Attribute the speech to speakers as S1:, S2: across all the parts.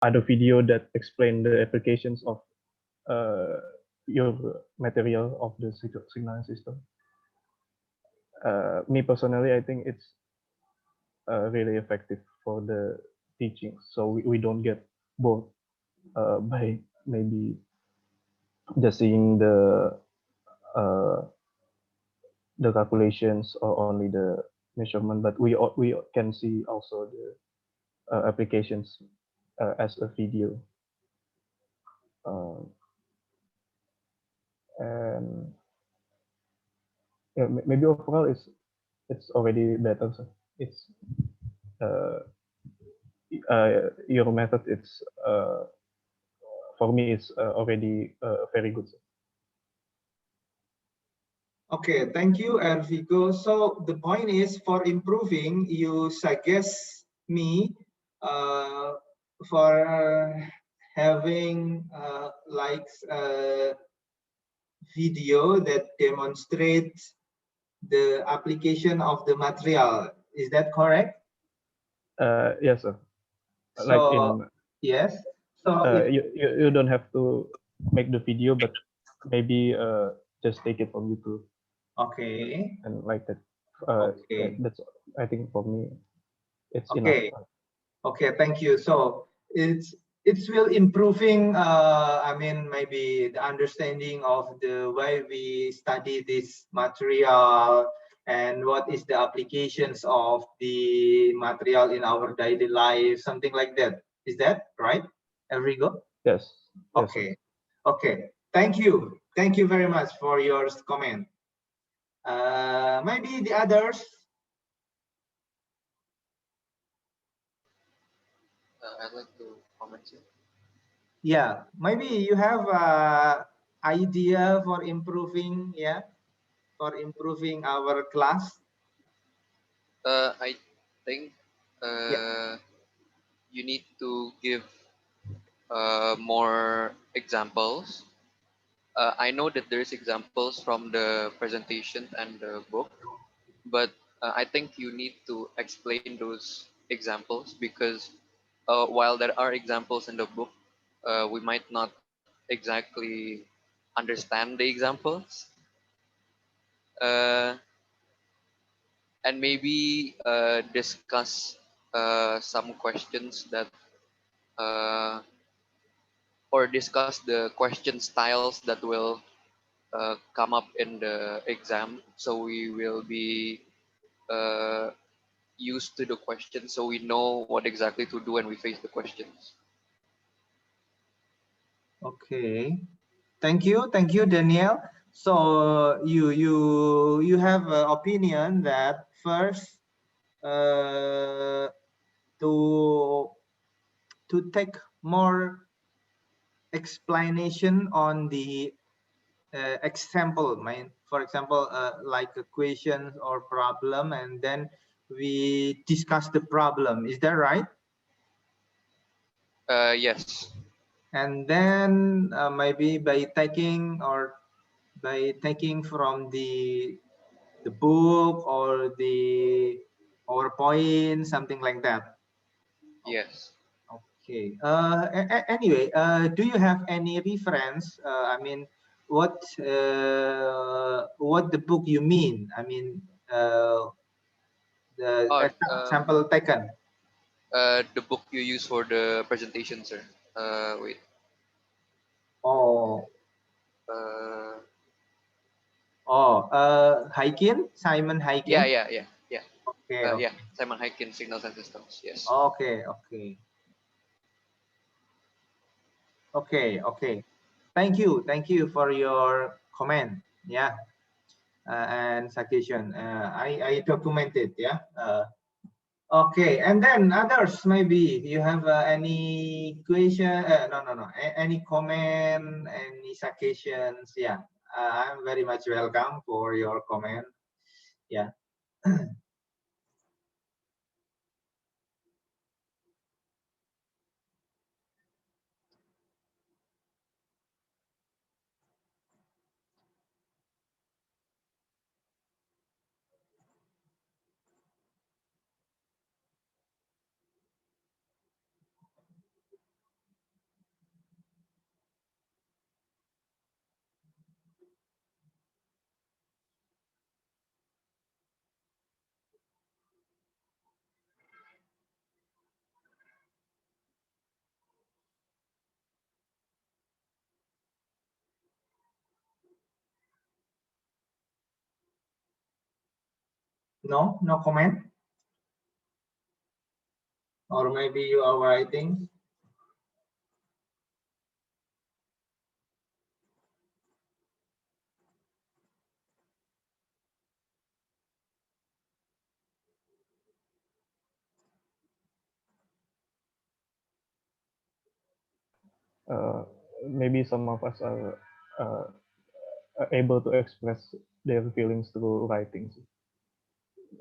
S1: other video that explain the applications of uh, your material of the signaling system. Me personally, I think it's really effective for the teaching, so we don't get bored by maybe just seeing uh, the calculations or only the measurement, but we can see also the applications as a video, uh, and yeah, maybe overall it's already better. So it's uh, your method. It's for me it's already very good.
S2: Okay, thank you, Ervigo. So the point is, for improving, you suggest me uh, for having like a video that demonstrates the application of the material. Is that correct?
S1: Yes, sir. Like
S2: So
S1: in
S2: yes. So it
S1: you don't have to make the video, but maybe just take it from YouTube
S2: okay.
S1: and like that. Yeah,
S2: Okay.
S1: that's I think for me it's enough.
S2: Okay. Okay, thank you. So it's will improving. I mean, maybe the understanding of the way we study this material and what is the applications of the material in our daily life, something like that. Is that right, Enrico?
S1: Yes, yes, sir.
S2: Okay. Okay. Thank you very much for your comment. Maybe the others.
S3: I'd like to comment here.
S2: Yeah, maybe you have idea for improving, yeah, for improving our class.
S3: I think
S2: Yeah.
S3: you need to give more examples. I know that there's examples from the presentation and the book, but I think you need to explain those examples because while there are examples in the book, we might not exactly understand the examples. Uh, and maybe discuss some questions that uh, or discuss the question styles that will come up in the exam, so we will be uh, used to the question, so we know what exactly to do when we face the questions.
S2: Okay. Thank you, Daniel. So you have an opinion that first uh, to take more explanation on the example, for example, like a question or problem, and then we discuss the problem. Is that right?
S3: Yes.
S2: And then maybe by taking from the book or the PowerPoint, something like that.
S3: Yes.
S2: Okay. Anyway, do you have any reference? I mean, what the book you mean? I mean, the
S3: Oh,
S2: example taken.
S3: the book you use for the presentation, sir. Wait.
S2: Oh,
S3: Uh,
S2: Hikin, Simon
S3: yeah,
S2: Hikin.
S3: yeah, yeah, yeah.
S2: Okay,
S3: Yeah.
S2: okay,
S3: Simon Hyken, Signals and Systems. Yes.
S2: okay, okay, okay, okay. Thank you for your comment. Yeah, and suggestion. I documented. Yeah. Okay, and then others, maybe you have any question? No. Any comment, any suggestions? Yeah, I'm very much welcome for your comment. Yeah. No, no comment? Or maybe you are writing?
S1: Maybe some of us are able to express their feelings through writing.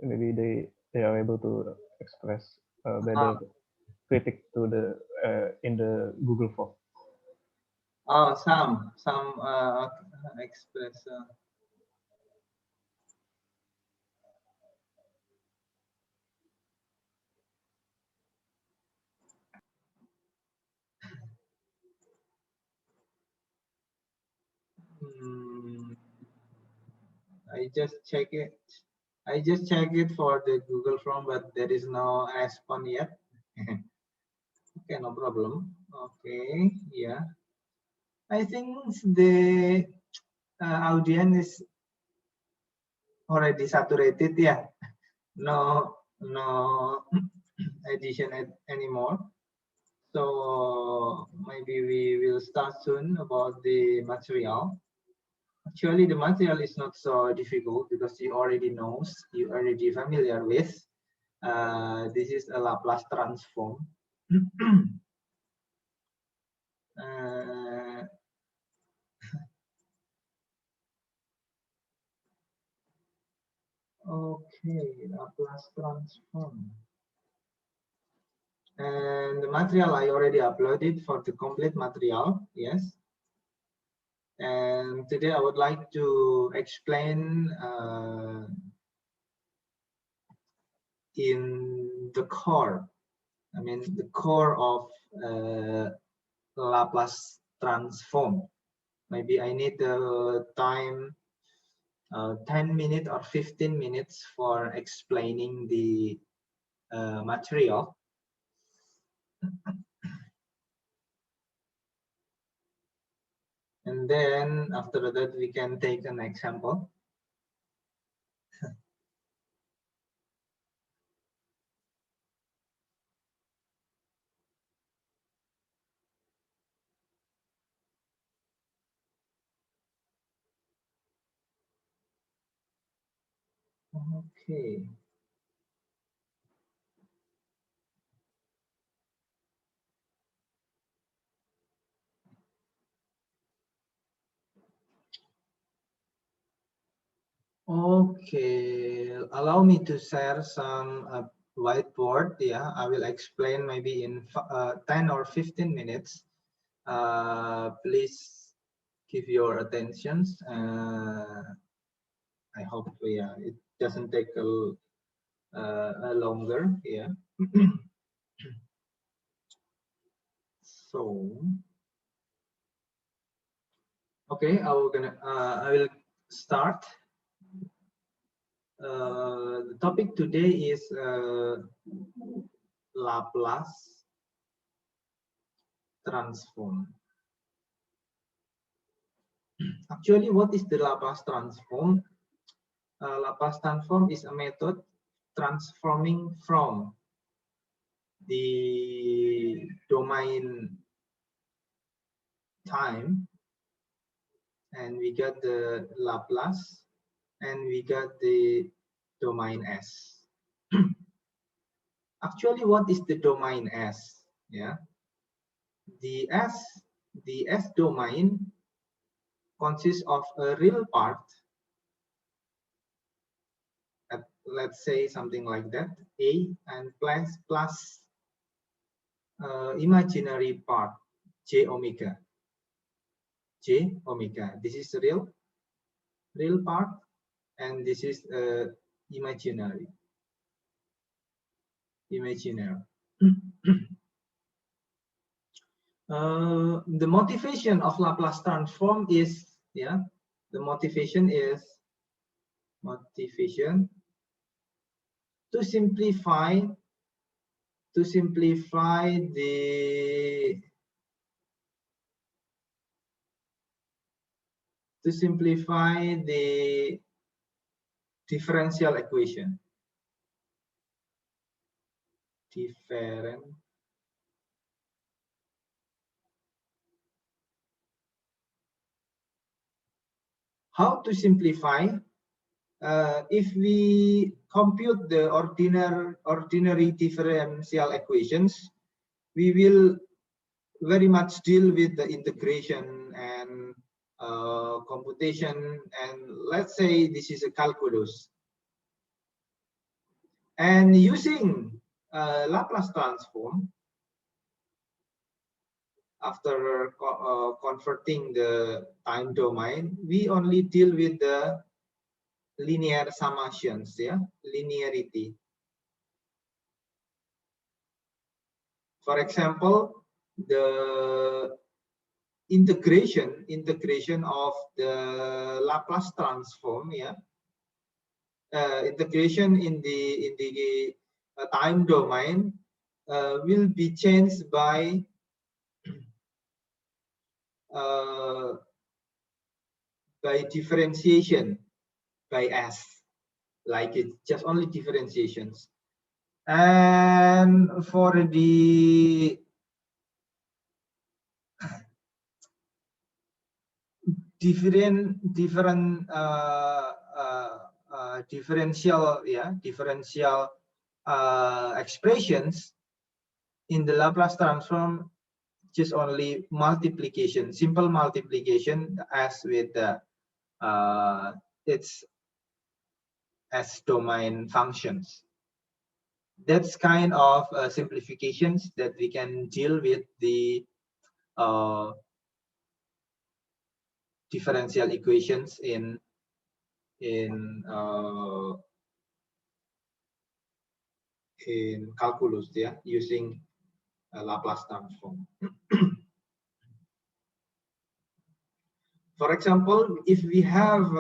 S1: Maybe they are able to express better critic to the in the Google form.
S2: Oh, some express. I just check it. I just check it for the Google Form, but there is no response yet. Okay, no problem. Okay, yeah. I think the audience is already saturated. Yeah, no addition anymore. So maybe we will start soon about the material. Actually, the material is not so difficult because you already knows, you already familiar with. This is a Laplace transform. Okay, Laplace transform. And the material I already uploaded for the complete material, yes. And today I would like to explain in the core, I mean the core of Laplace transform. Maybe I need the time 10 minutes or 15 minutes for explaining the material. And then after that, we can take an example. Okay. Okay, allow me to share some whiteboard. Yeah, I will explain maybe in 10 or 15 minutes. Please give your attentions. I hope it doesn't take a longer. Yeah. So, okay, I will start. The topic today is Laplace transform. Actually, what is the Laplace transform? Laplace transform is a method transforming from the domain time, and we got the Laplace, and we got the domain S. Actually, what is the domain S? Yeah, the S domain consists of a real part, let's say something like that, A, and plus imaginary part, J omega. J omega. This is the real part, and this is imaginary. The motivation of Laplace transform is, the motivation is to simplify the differential equation. different. How to simplify? If we compute the ordinary differential equations, we will very much deal with the integration and computation, and let's say this is a calculus. And using Laplace transform, after converting the time domain, we only deal with the linear summations, yeah, linearity. For example, the integration of the Laplace transform, yeah, integration in the time domain will be changed by differentiation by S, like it's just only differentiations. And for the differential, differential expressions in the Laplace transform, just only multiplication, simple multiplication as with the its S domain functions. That's kind of simplifications that we can deal with the differential equations in calculus, yeah, using a Laplace transform. For example, if we have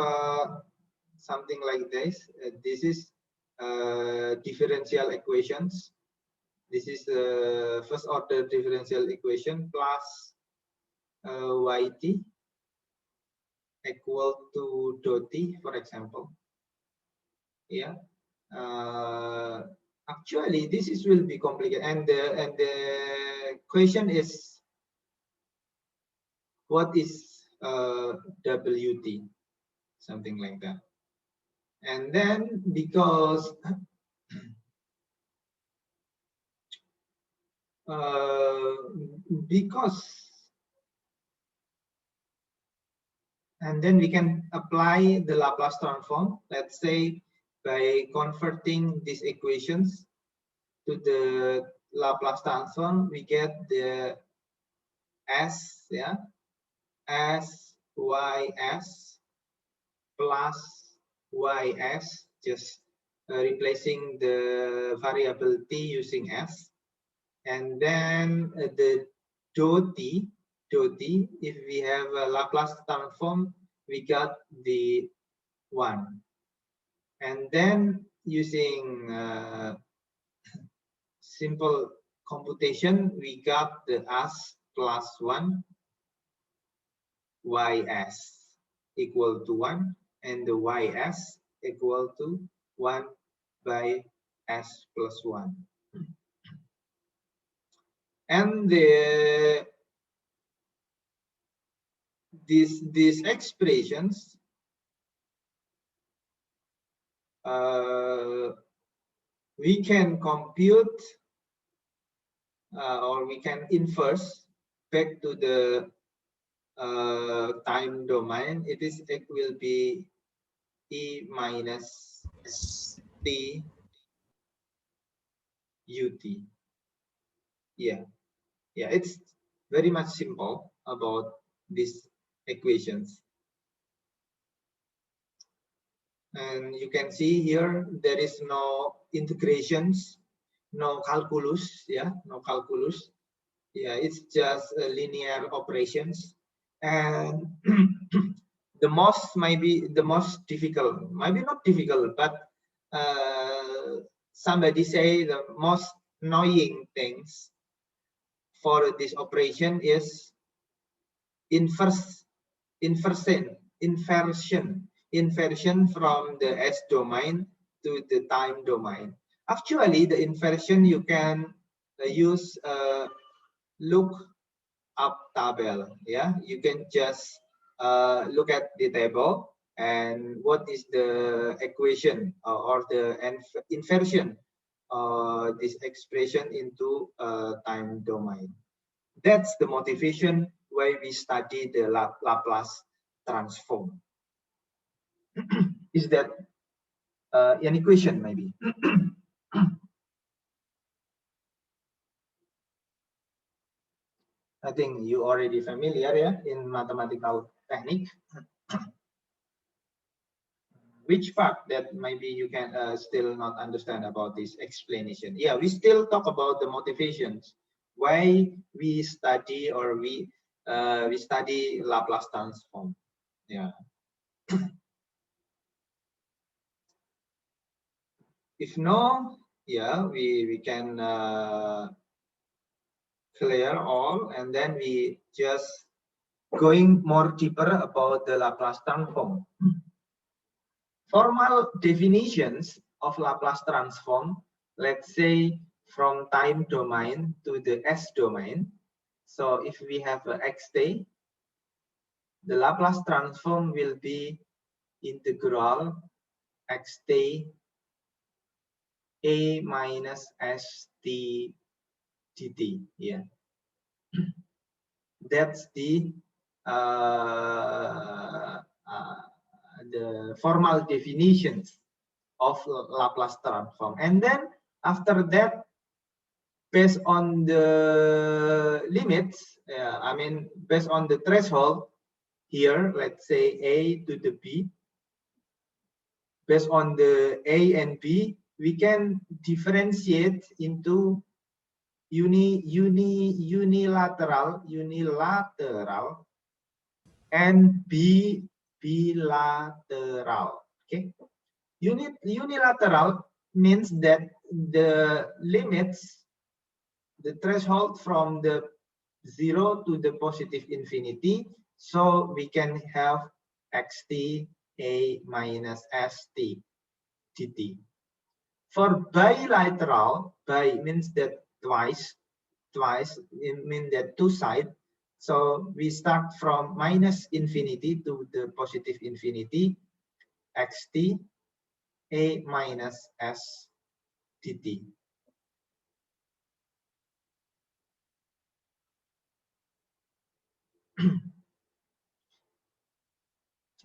S2: something like this, this is differential equations. This is the first order differential equation plus yt equal to dot t, for example. Yeah. Actually, this is will be complicated, and the question is, what is wt, something like that. And then because and then we can apply the Laplace transform, let's say by converting these equations to the Laplace transform, we get the S, yeah, S ys plus ys, just replacing the variable t using s, and then the dot t, if we have a Laplace transform, we got the 1, and then using simple computation, we got the s plus 1 ys equal to 1, and the ys equal to 1 by s plus 1. And these expressions we can compute or we can inverse back to the time domain. It will be e minus t ut. Yeah, it's very much simple about these equations. And you can see here there is no integrations, no calculus, yeah, no calculus. Yeah, it's just linear operations. And the most difficult, maybe not difficult, but somebody say the most annoying things for this operation is inversion from the S domain to the time domain. Actually, the inversion you can use look up table. Yeah, you can just look at the table and what is the equation or the inversion this expression into time domain. That's the motivation why we study the Laplace transform. Is that an equation maybe? I think you already familiar, yeah, in mathematical technique. Which part that maybe you can still not understand about this explanation? Yeah, we still talk about the motivations why we study or we study Laplace transform. Yeah. If no, yeah, we can clear all, and then we just going more deeper about the Laplace transform. Formal definitions of Laplace transform, let's say from time domain to the S domain. So if we have a xt, the Laplace transform will be integral xt a minus st dt. Yeah, that's the formal definitions of Laplace transform. And then after that, based on the limits, I mean, based on the threshold here, let's say a to the b, based on the a and b, we can differentiate into unilateral, and bilateral. Okay, unilateral means that the limits, the threshold from the 0 to the positive infinity, so we can have xt a minus st dt. For bilateral, bi means that twice it means that two sides. So we start from minus infinity to the positive infinity, xt a minus s dt.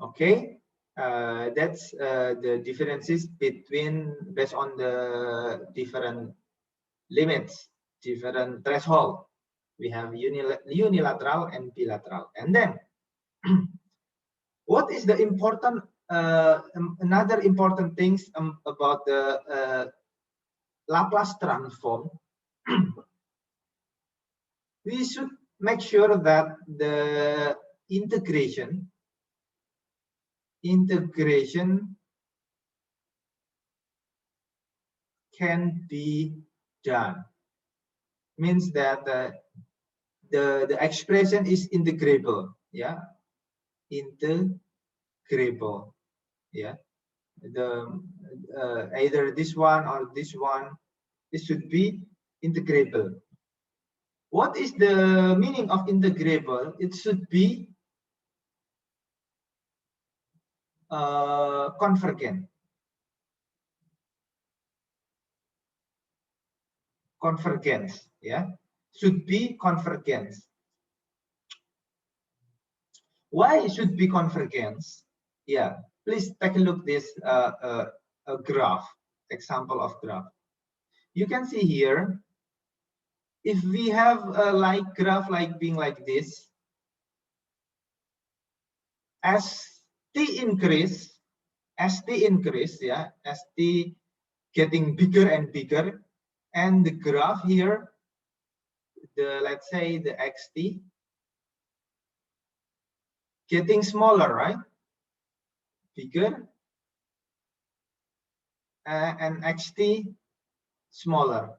S2: Okay, that's the differences between based on the different limits, different threshold. We have unilateral and bilateral. And then what is the important another important things about the Laplace transform? We should make sure that the integration can be done. Means that the expression is integrable. Yeah, integrable. Yeah, the either this one or this one, it should be integrable. What is the meaning of integrable? It should be convergent. Convergence, yeah, should be convergence. Why it should be convergence? Yeah, please take a look this a graph, example of graph. You can see here, if we have a like graph like being like this, as t increase, yeah, as t getting bigger and bigger, and the graph here, the let's say the xt getting smaller, right? Bigger, and xt smaller.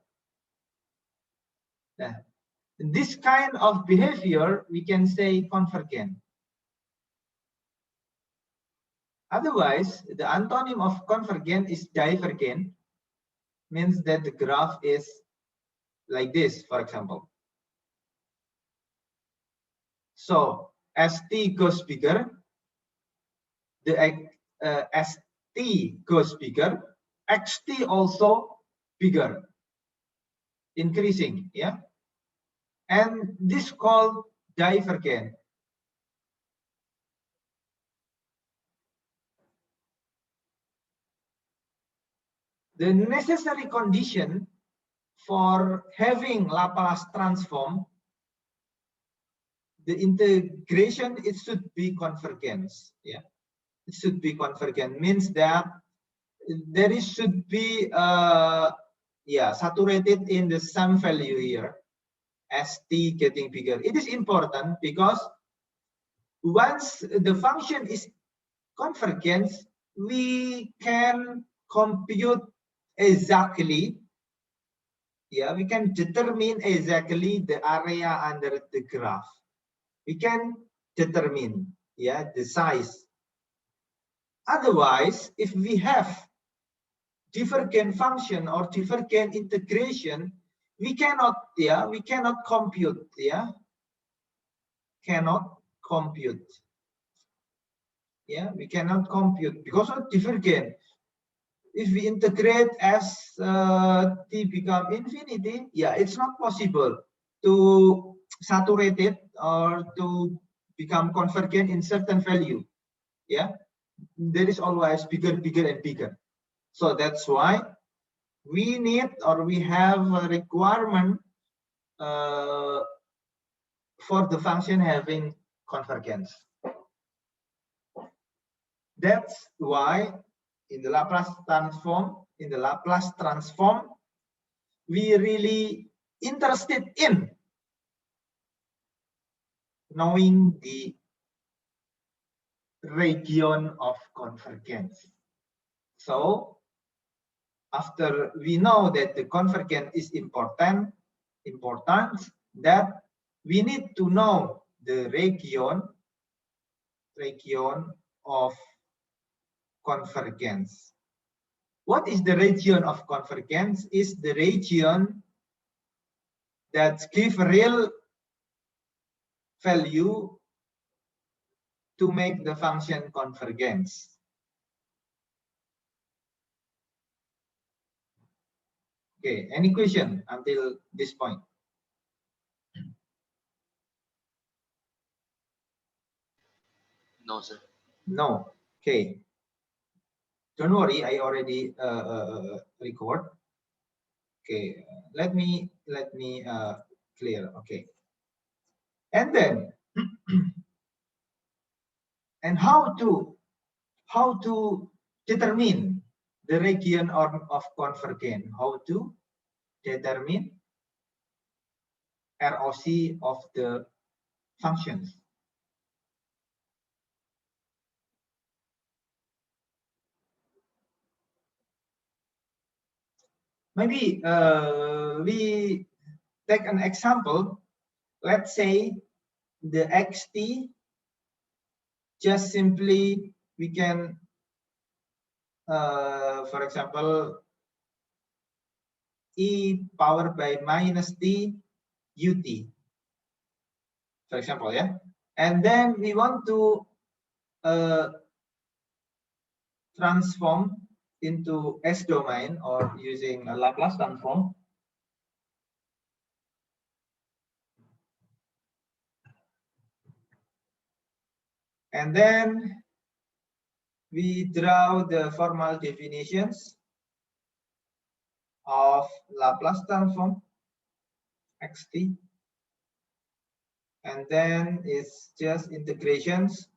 S2: This kind of behavior we can say convergent. Otherwise, the antonym of convergent is divergent. means that the graph is like this, for example. So as t goes bigger, as t goes bigger, xt also bigger, increasing, yeah. And this called divergent. The necessary condition for having Laplace transform, the integration, it should be convergence. Yeah, it should be convergent, means that there should be saturated in the same value here as t getting bigger. It is important because once the function is convergent, we can compute exactly, yeah, we can determine exactly the area under the graph. We can determine, yeah, the size. Otherwise, if we have divergent function or divergent integration, we cannot, yeah, we cannot compute, yeah, cannot compute, yeah, we cannot compute because of divergent. If we integrate as t become infinity, yeah, it's not possible to saturate it or to become convergent in certain value. Yeah, there is always bigger, bigger, and bigger. So that's why we need, or we have a requirement for the function having convergence. That's why in the Laplace transform, we really interested in knowing the region of convergence. So after we know that the convergence is important, that we need to know the region of convergence. What is the region of convergence? Is the region that gives real value to make the function convergence. Okay, any question until this point?
S3: No, sir.
S2: No. Okay. Don't worry, I already record. Okay, let me clear. Okay, and then and how to determine the region of convergence? How to determine ROC of the functions? Maybe we take an example. Let's say the xt, just simply we can, for example, e powered by minus t ut, for example, yeah. And then we want to transform into S domain or using a Laplace transform. And then we draw the formal definitions of Laplace transform xt. And then it's just integrations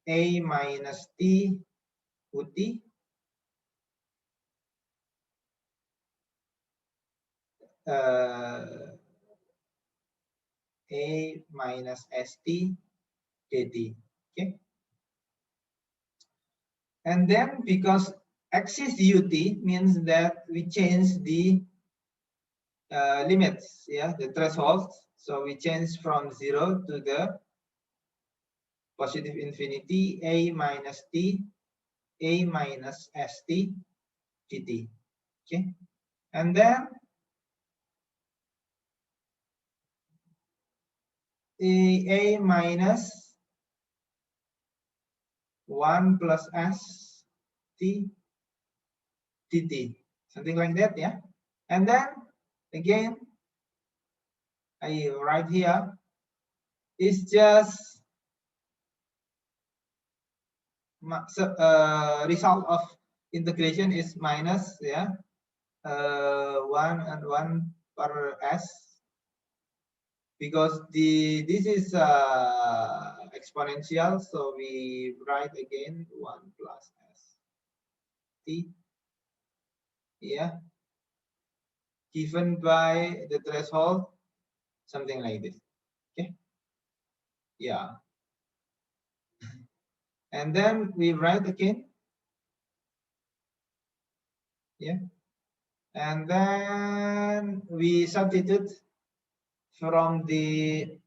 S2: a minus t ut a minus st dt. Okay, and then because x is ut means that we change the limits, yeah, the thresholds. So we change from 0 to the positive infinity a minus t A minus ST dt. Okay, and then A minus 1 plus S T dt, something like that, yeah. And then again, I write here is just result of integration is minus, yeah, 1 and 1 per S, because this is exponential, so we write again 1 plus S T, yeah, given by the threshold, something like this. Okay, yeah, and then we write again, yeah, and then we substitute from the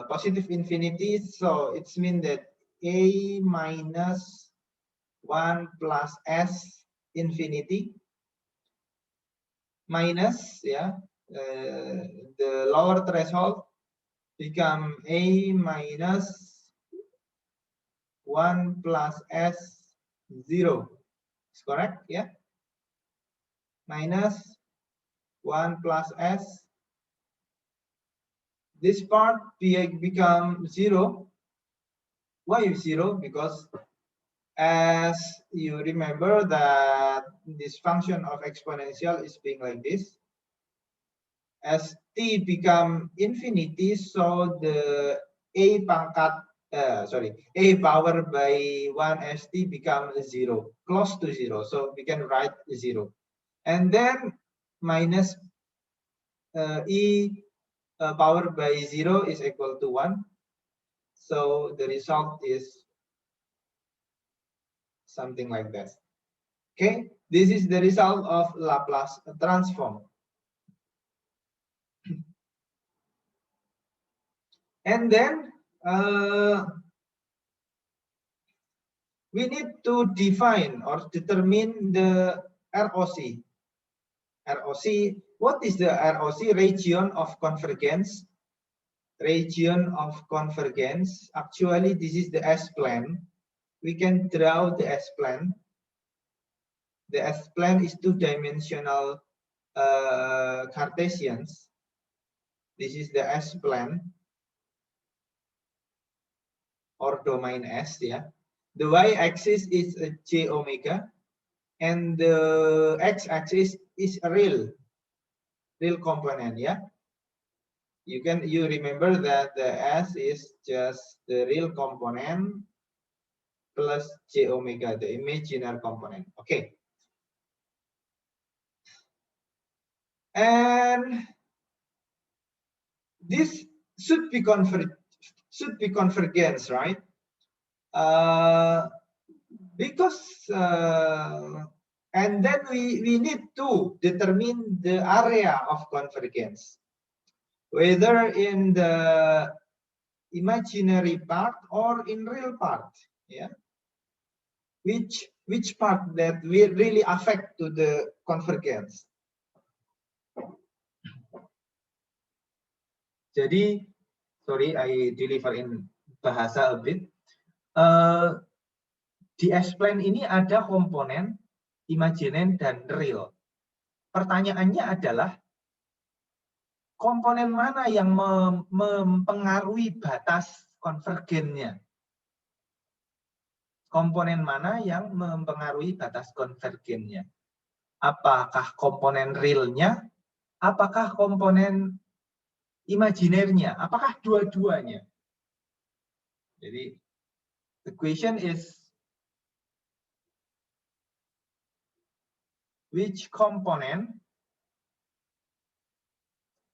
S2: positive infinity, so it's mean that A minus 1 plus S infinity minus, yeah, the lower threshold become A minus 1 plus S 0. It's correct, yeah? Minus 1 plus S. This part become 0. Why 0? Because as you remember that this function of exponential is being like this. As t become infinity, so the a pangkat a power by 1 st become 0, close to 0. So we can write 0, and then minus e power by 0 is equal to 1. So the result is something like that. Okay, this is the result of Laplace transform. And then we need to define or determine the ROC. ROC, what is the ROC? Region of convergence. Region of convergence. Actually, this is the S-plane. We can draw the S-plane. The S-plane is two-dimensional Cartesians. This is the S-plane or domain S, yeah. The y-axis is j omega, and the x-axis is a real component, yeah. You remember that the S is just the real component plus j omega, the imaginary component. Okay. And this should be convergence, right? Because and then we need to determine the area of convergence, whether in the imaginary part or in real part, yeah. Which part that will really affect to the convergence. Jadi, sorry, I deliver in bahasa a bit. Di S-plane ini ada komponen imaginen dan real. Pertanyaannya adalah komponen mana yang mempengaruhi batas konvergennya? Komponen mana yang mempengaruhi batas konvergennya? Apakah komponen realnya? Apakah komponen imajinernya? Apakah dua-duanya? Jadi, the question is, which component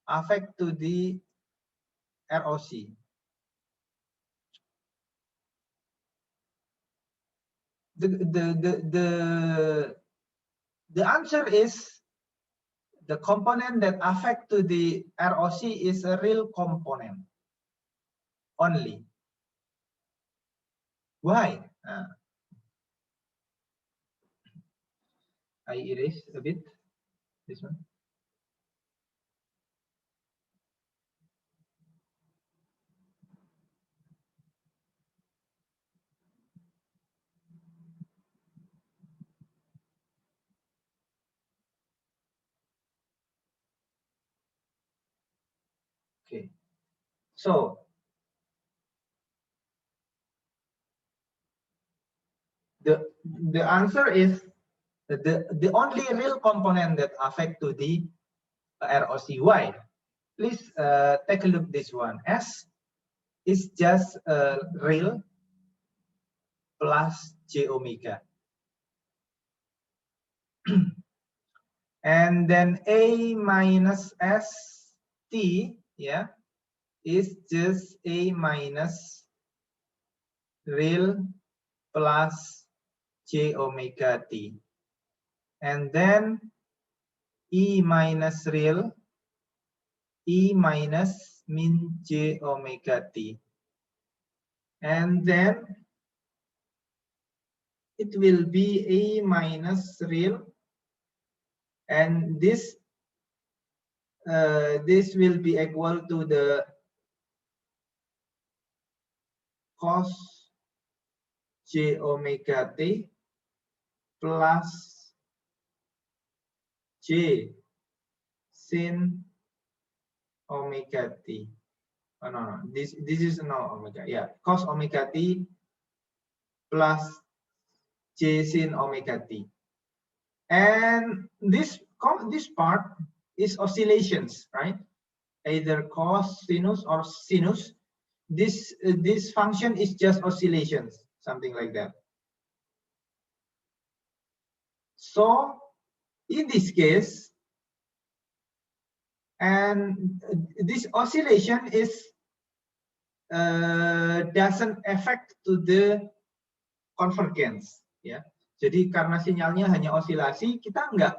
S2: affect to the ROC? The answer is the component that affect to the ROC is a real component only. Why? I erase a bit this one. Okay, so the answer is the only real component that affect to the ROCY. Please take a look this one. S is just real plus j omega. And then A minus S T, yeah, is just A minus real plus j omega T. And then E minus real, E minus min j omega T. And then it will be A minus real, and this will be equal to the cos j omega T plus j sin omega T. Oh, no, this is no omega. Yeah, cos omega T plus j sin omega T. And this part is oscillations, right? Either cos sinus or sinus. This function is just oscillations, something like that. So in this case, and this oscillation is doesn't affect to the convergence, ya. Jadi karena sinyalnya hanya osilasi, kita nggak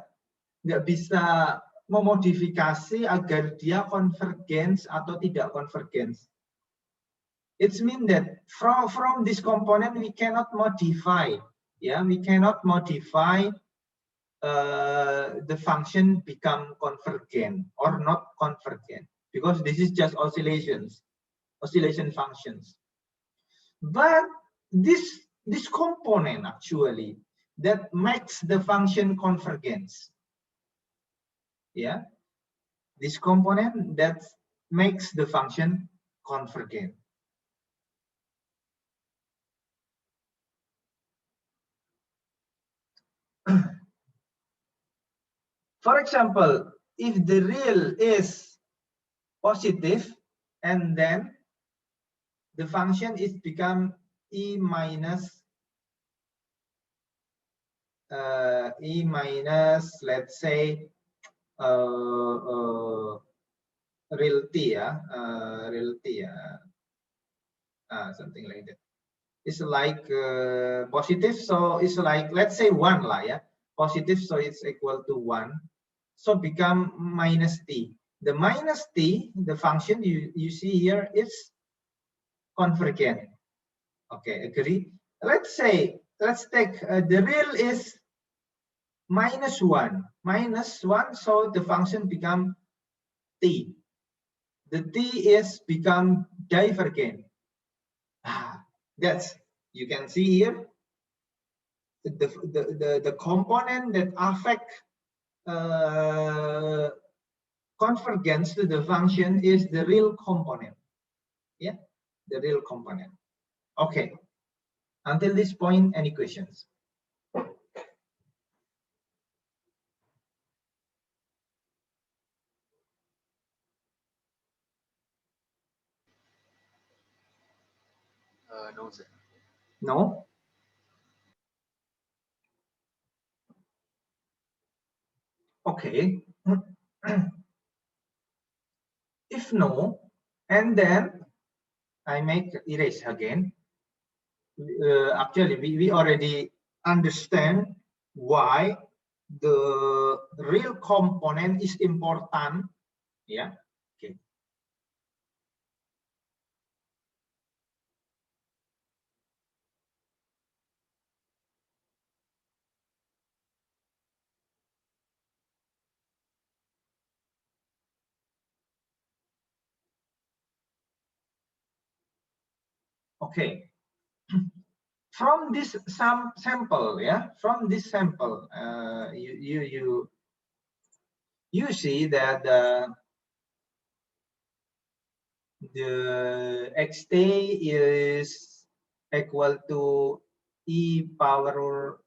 S2: bisa memodifikasi agar dia convergence atau tidak convergence. It means that from this component we cannot modify, yeah, we cannot modify the function become convergent or not convergent because this is just oscillations, oscillation functions. But this component actually that makes the function convergence, yeah, this component that makes the function convergent. For example, if the real is positive and then the function is become e minus let's say real t, something like that. It's like positive, so it's like, let's say 1 lah, yeah, positive, so it's equal to 1, so become minus t. The minus t, the function you see here, is convergent. Okay, agree? Let's say, let's take the real is minus 1, so the function become t. The t is become divergent. That's, you can see here, the component that affect convergence to the function is the real component. Yeah, the real component. Okay, until this point, any questions?
S3: No, sir.
S2: No? Okay. If no, and then I make erase again. Actually, we already understand why the real component is important. Yeah. Okay. Okay. From this sample, yeah, from this sample, you see that the xt is equal to e power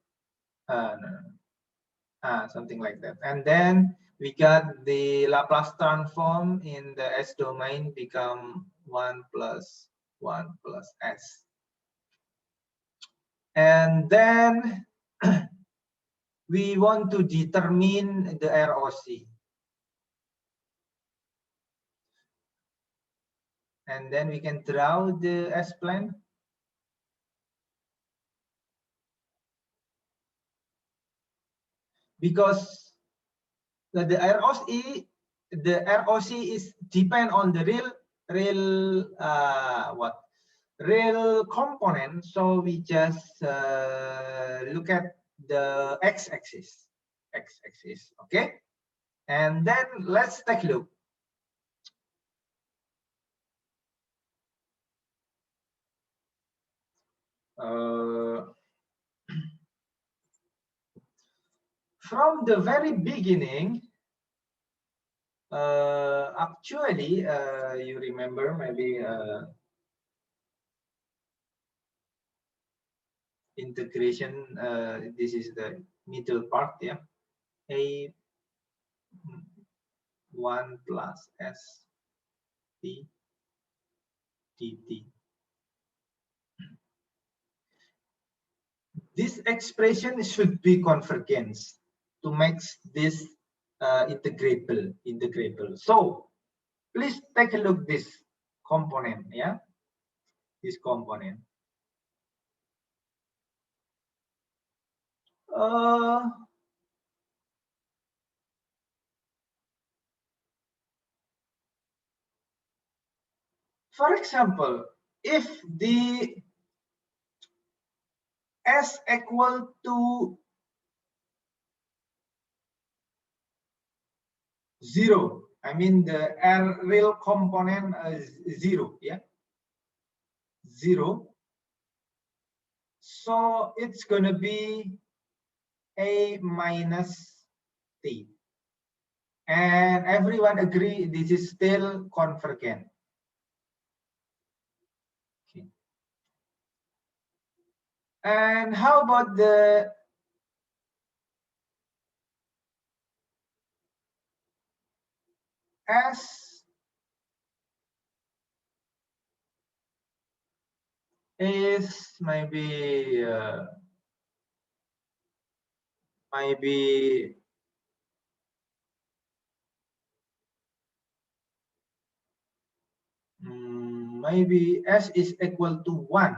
S2: something like that, and then we got the Laplace transform in the S domain become 1 plus 1 plus S, and then we want to determine the ROC. And then we can draw the S-plane. Because the ROC is depend on the real component. So we just look at the x-axis, okay? And then let's take a look. From the very beginning, actually, you remember maybe integration. This is the middle part, yeah. A 1 plus S T dt. This expression should be convergence to make this integrable. So please take a look this component, yeah, this component. For example, if the S equal to 0, I mean the R real component is 0, yeah, 0. So it's gonna be A minus T. And everyone agree this is still convergent. Okay. And how about the S is maybe maybe S is equal to 1.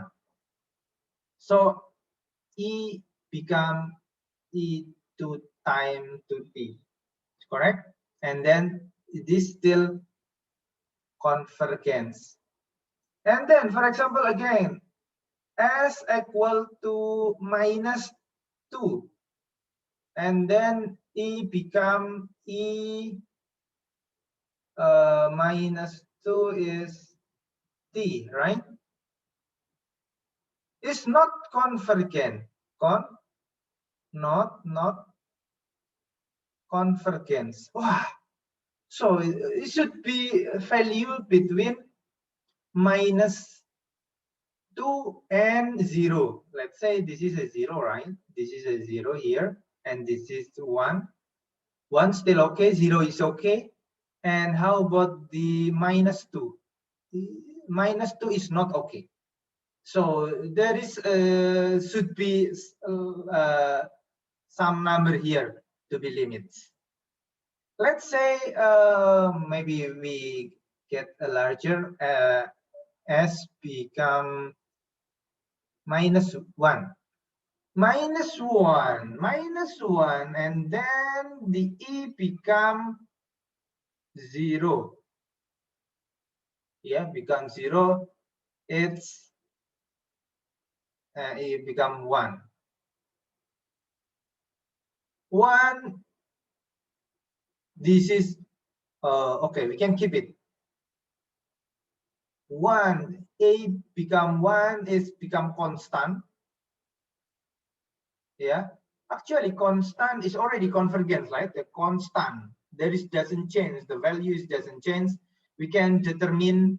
S2: So E become E to time to T, correct? And then this still convergence. And then, for example, again, S equal to minus 2. And then E become E minus 2 is T, right? It's not convergent. Not convergence. Wow. So it should be a value between minus 2 and 0. Let's say this is a 0, right? This is a 0 here, and this is 1. 1 still okay, 0 is okay. And how about the minus 2? Minus 2 is not okay. So there is should be some number here to be limits. Let's say maybe we get a larger S become minus 1. Minus 1, and then the E become 0. Yeah, become 0. It's it become 1. 1. This is okay. We can keep it. 1 A become 1 is become constant. Yeah, actually constant is already convergence, right? The constant, there is doesn't change, the values doesn't change. We can determine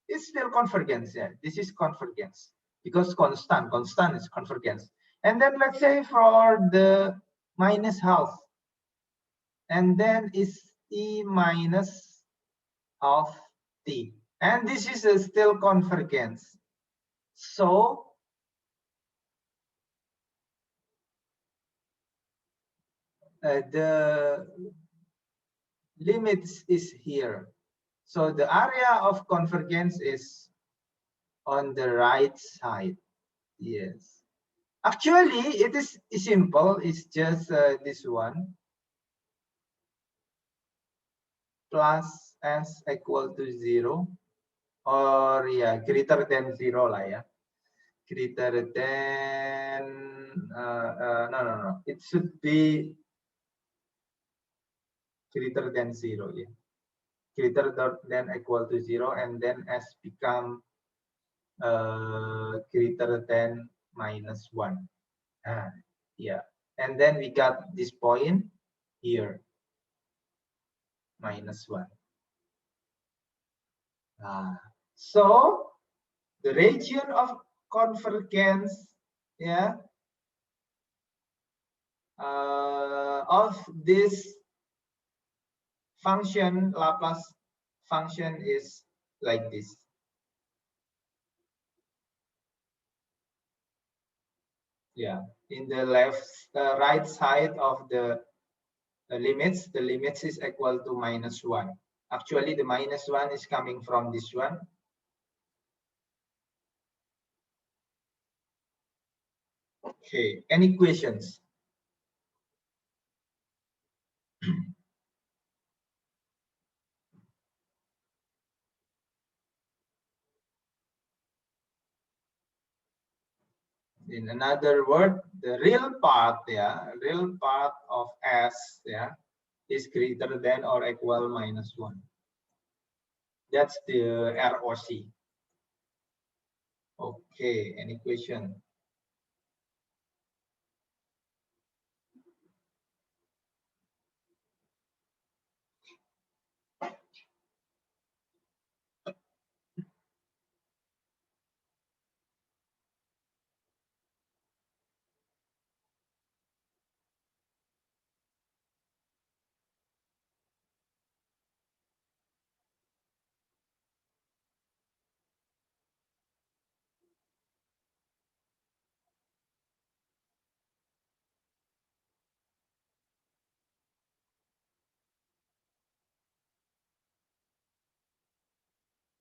S2: it's still convergence. Yeah, this is convergence because constant is convergence. And then let's say for the minus half, and then is E minus half T, and this is still convergence. So the limits is here. So the area of convergence is on the right side. Yes. Actually, it is simple. It's just this one plus s equal to 0, or yeah, greater than 0 lah ya. Greater than no. It should be greater than 0. Yeah. Greater than equal to 0, and then s become greater than minus 1. Yeah, and then we got this point here, minus 1. So the region of convergence, yeah, of this function, Laplace function, is like this. Yeah, in the right side of the limits, the limits is equal to minus 1. Actually, the minus 1 is coming from this one. Okay, any questions? In another word, the real part, yeah, real part of S, yeah, is greater than or equal minus 1. That's the ROC. Okay, any question?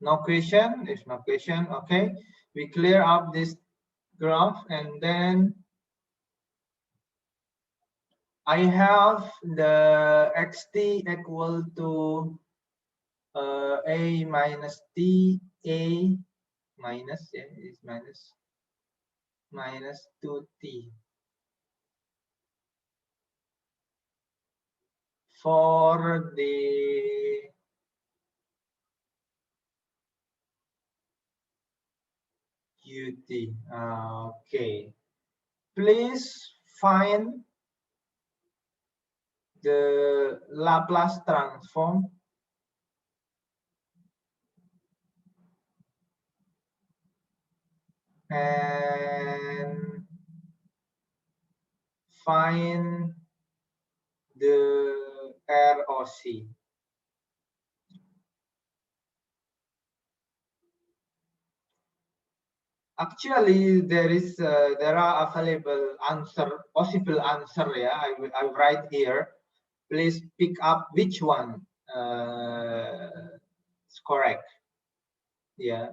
S2: No question? If no question, okay. We clear up this graph, and then I have the xt equal to a minus t, a minus, yeah, is minus 2t for the ut. Okay, please find the Laplace transform and find the ROC. Actually, there are available possible answer. Yeah, I write here. Please pick up which one is correct. Yeah,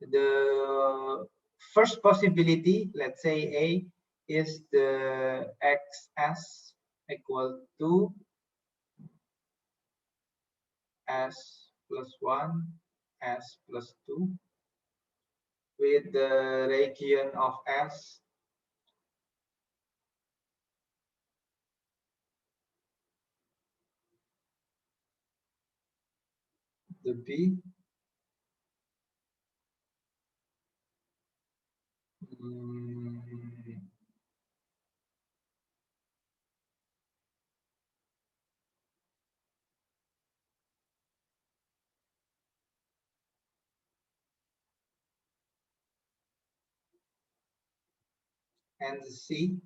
S2: the first possibility, let's say A, is the XS equal to S plus 1, S plus 2, with the region of S the B. And the C.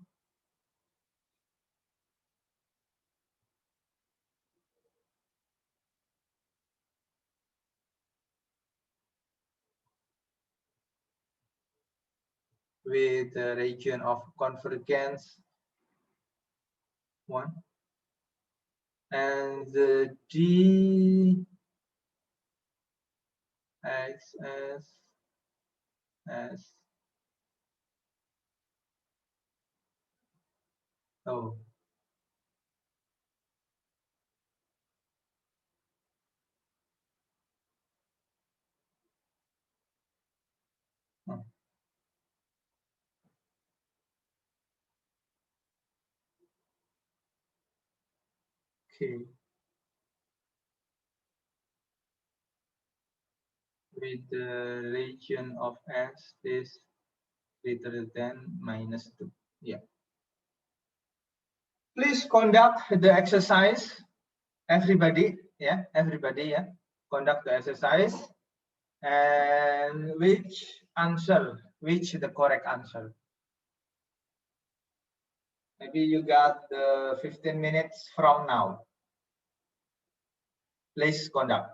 S2: With the region of convergence 1. And the D X S O. Okay. With the region of S is greater than -2. Yeah. Please conduct the exercise, everybody. Yeah, everybody. Yeah, conduct the exercise. And which the correct answer? Maybe you got the 15 minutes from now. Please conduct.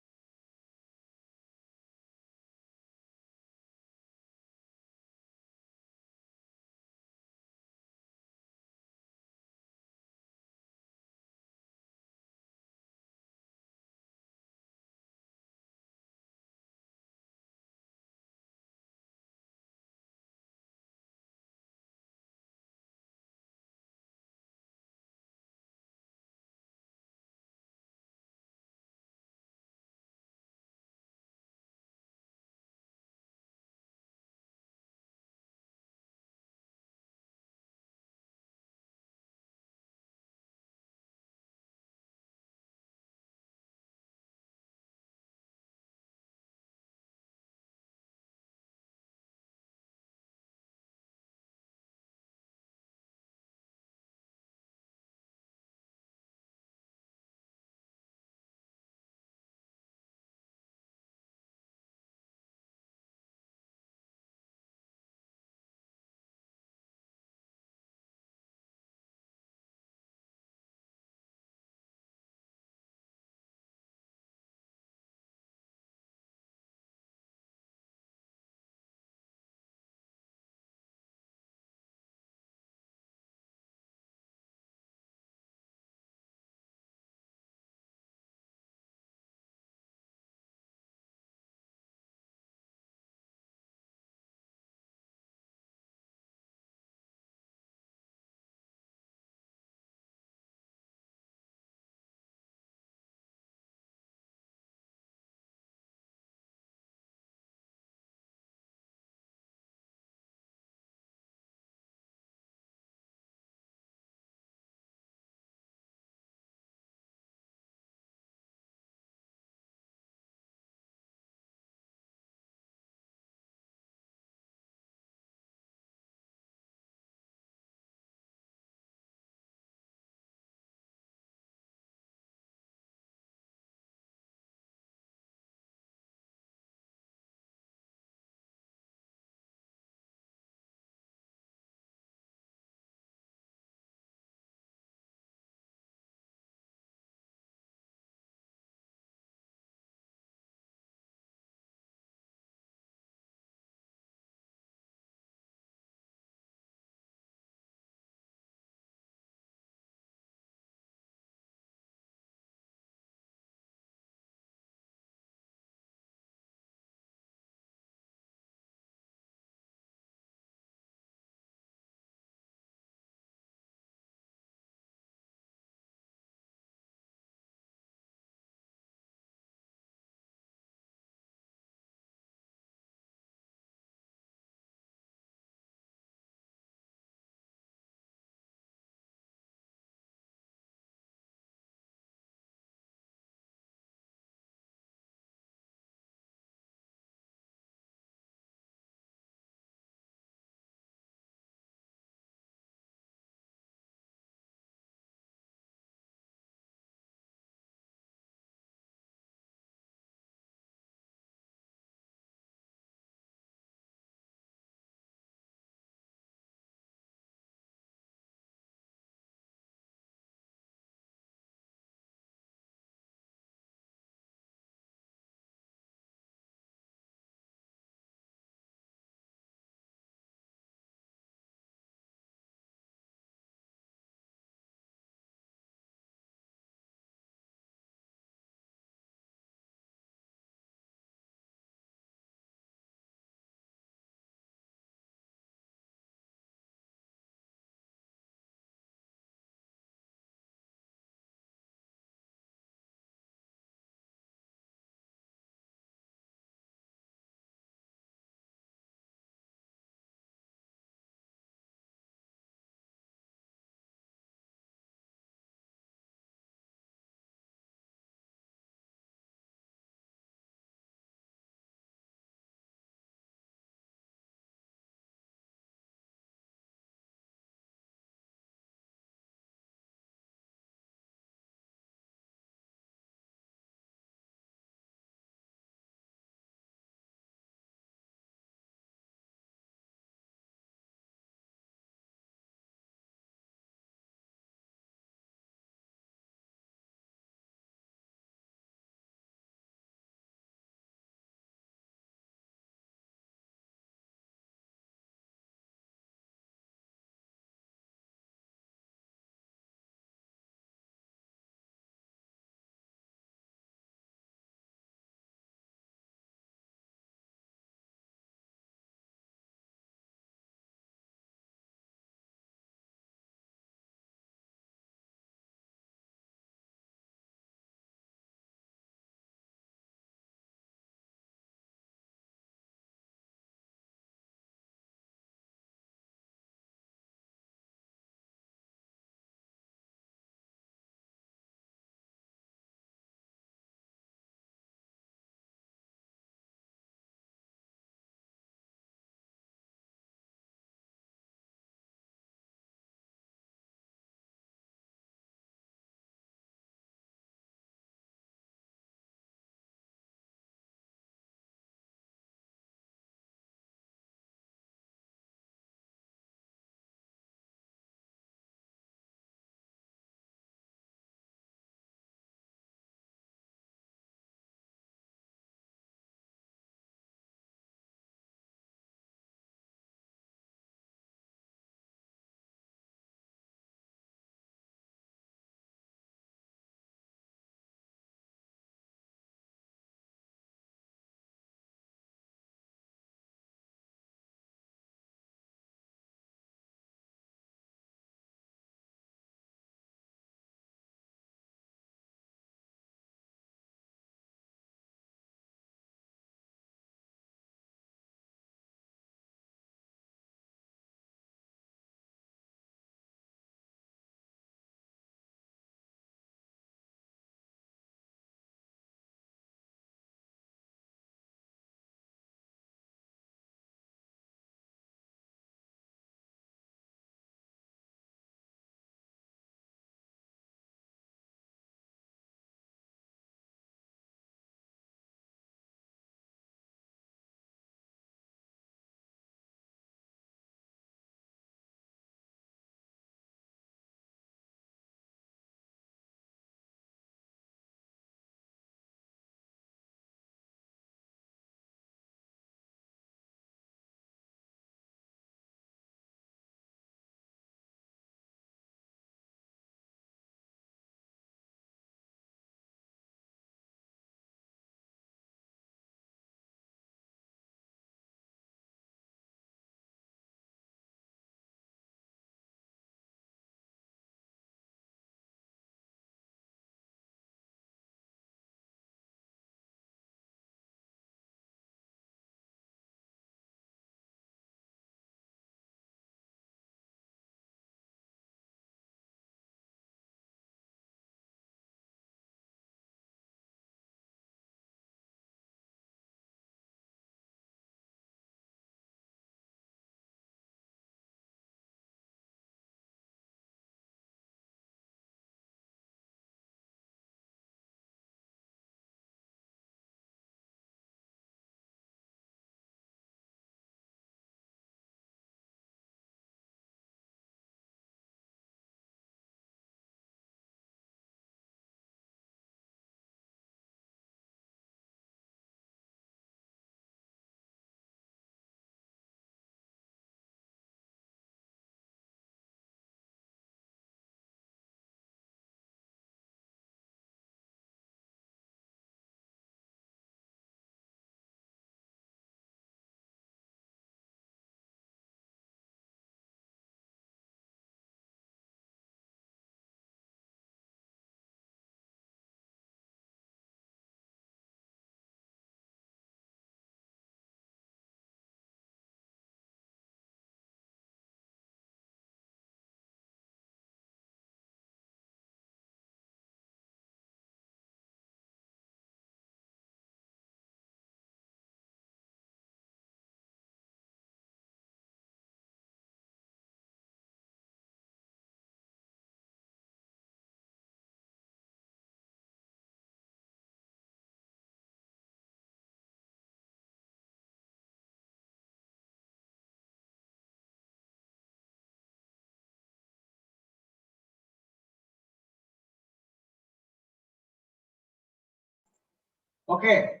S2: Okay.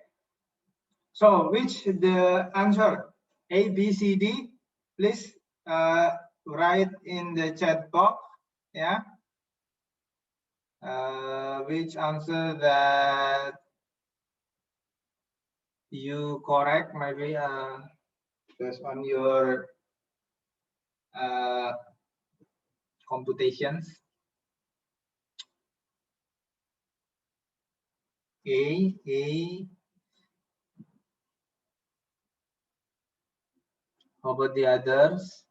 S2: So which the answer? A, B, C, D? Please write in the chat box. Yeah. Which answer that you correct? Maybe based on your computations. A. How about the others?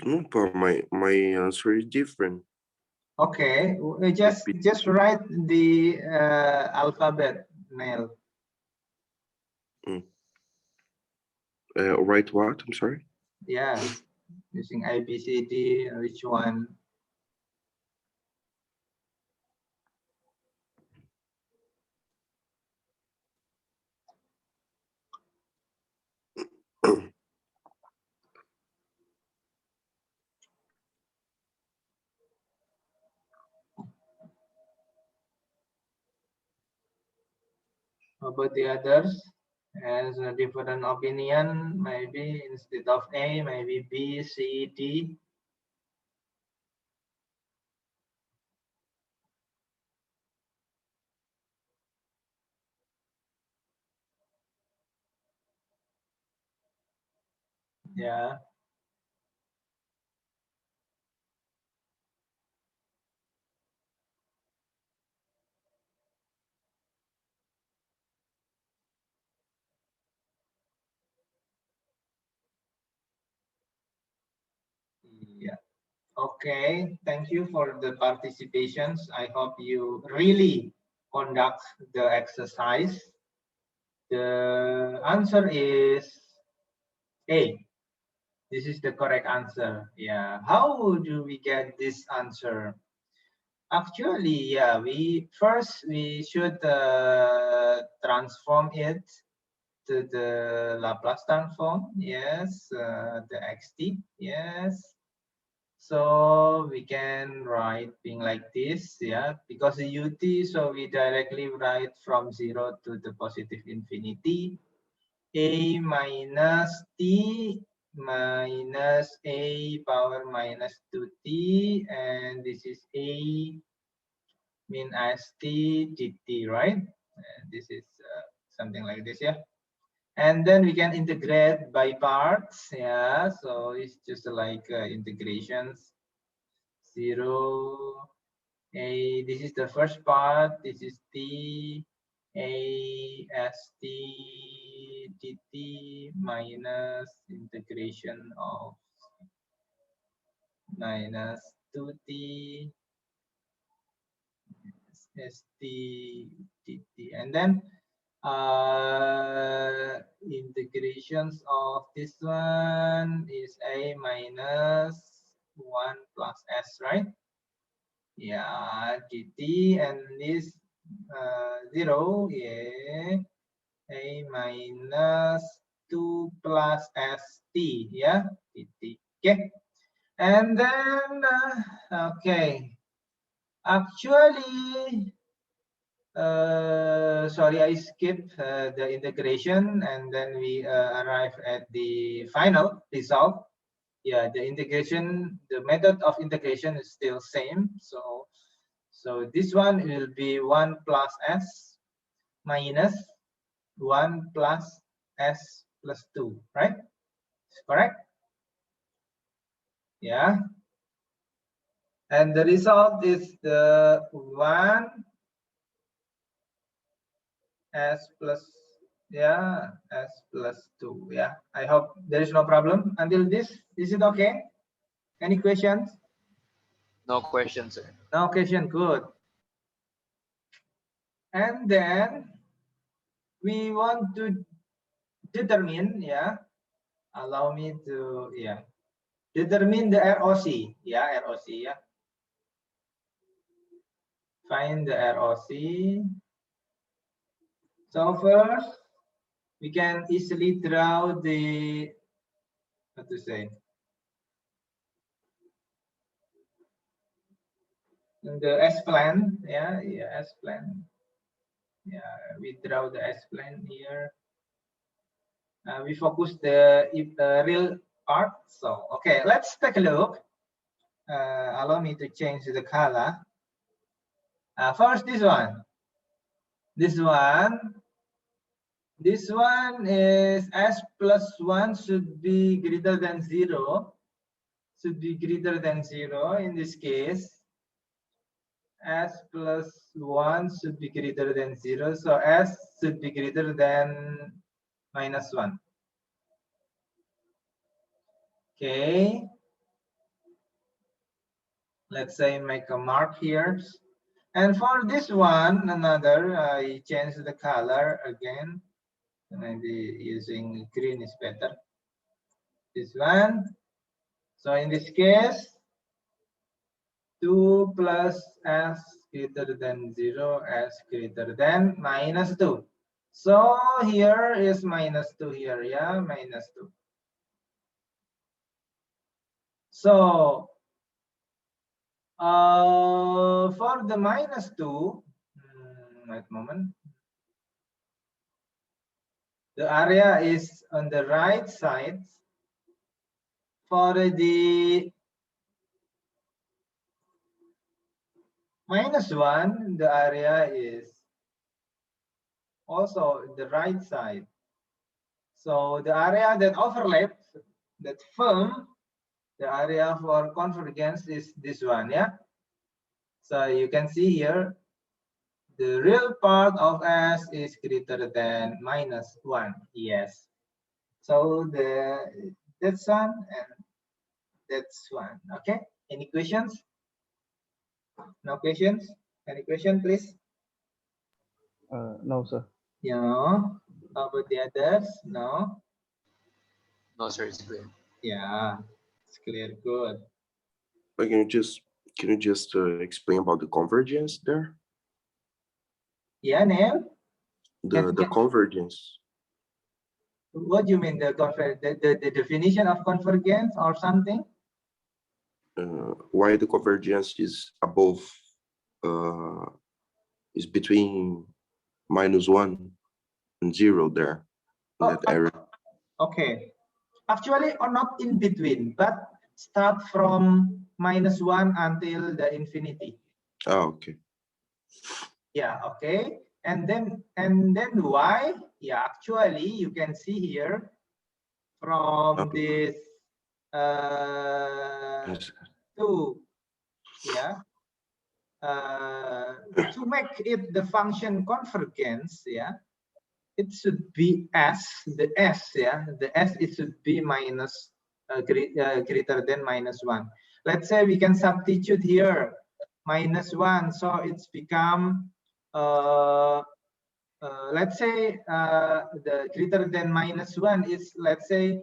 S4: No, but my answer is different.
S2: Okay, just write the alphabet, Neil.
S4: Write what? I'm sorry.
S2: Yeah, using A, B, C, D. Which one? How about the others? Has a different opinion, maybe instead of A, maybe B, C, D. Yeah. Yeah. Okay. Thank you for the participations. I hope you really conduct the exercise. The answer is A. This is the correct answer. Yeah. How do we get this answer? Actually, yeah, we should transform it to the Laplace transform. Yes, the xt. Yes. So we can write thing like this, yeah, because the ut, so we directly write from 0 to the positive infinity. A minus t minus a power minus 2t, and this is a min st dt, right? And this is something like this, yeah. And then we can integrate by parts, yeah. So it's just like integrations. 0 a, this is the first part, this is t a st dt minus integration of minus 2t st dt, and then integrations of this one is a minus 1 plus s, right? Yeah, dt, and this 0, yeah, a minus 2 plus st, yeah, dt. Okay, and then okay, actually sorry, I skipped the integration, and then we arrive at the final result. Yeah, the integration, the method of integration is still same. So this one will be 1 plus s minus 1 plus s plus 2, right? Correct? Yeah. And the result is the 1 s plus, yeah, s plus 2. Yeah, I hope there is no problem until this. Is it okay? Any questions?
S3: No questions, sir.
S2: No question. Good. And then we want to determine, yeah, allow me to, yeah, determine the ROC. Yeah, ROC. Yeah, find the ROC. So first we can easily draw the what to say? In the S-plan, yeah, S-plan. Yeah, we draw the S-plan here. We focus the real part. So, okay, let's take a look. Allow me to change the color. First, this one. This one is S plus 1 should be greater than 0. Should be greater than 0 in this case. S plus 1 should be greater than 0. So S should be greater than minus 1. Okay. Let's say make a mark here. And for this one, another, I change the color again. Maybe using green is better. This one. So in this case, 2 plus S greater than 0, S greater than minus 2. So here is minus 2 here, yeah, minus 2. So for the minus 2, wait a moment. The area is on the right side. For the minus 1, the area is also the right side. So the area that overlaps, that form, the area for convergence is this one, yeah? So you can see here, the real part of S is greater than minus 1, yes. So that's one and that's one, okay? Any questions? No questions? Any question, please?
S1: No, sir.
S2: No. How about the others? No.
S3: No, sir, it's clear.
S2: Yeah, it's clear. Good.
S4: But can you just explain about the convergence there?
S2: Yeah, Neil?
S4: The convergence.
S2: What do you mean, the definition of convergence or something?
S4: Why the convergence is above, is between minus 1 and 0 there in that area.
S2: Okay. Actually, or not in between, but start from minus 1 until the infinity.
S4: Oh, okay.
S2: Yeah, okay. And then why? Yeah, actually, you can see here from this
S4: Yes.
S2: 2, yeah, to make it the function convergence, yeah, it should be S, the S, yeah, the S, it should be minus greater than minus 1. Let's say we can substitute here minus 1, so it's become let's say the greater than minus 1 is, let's say,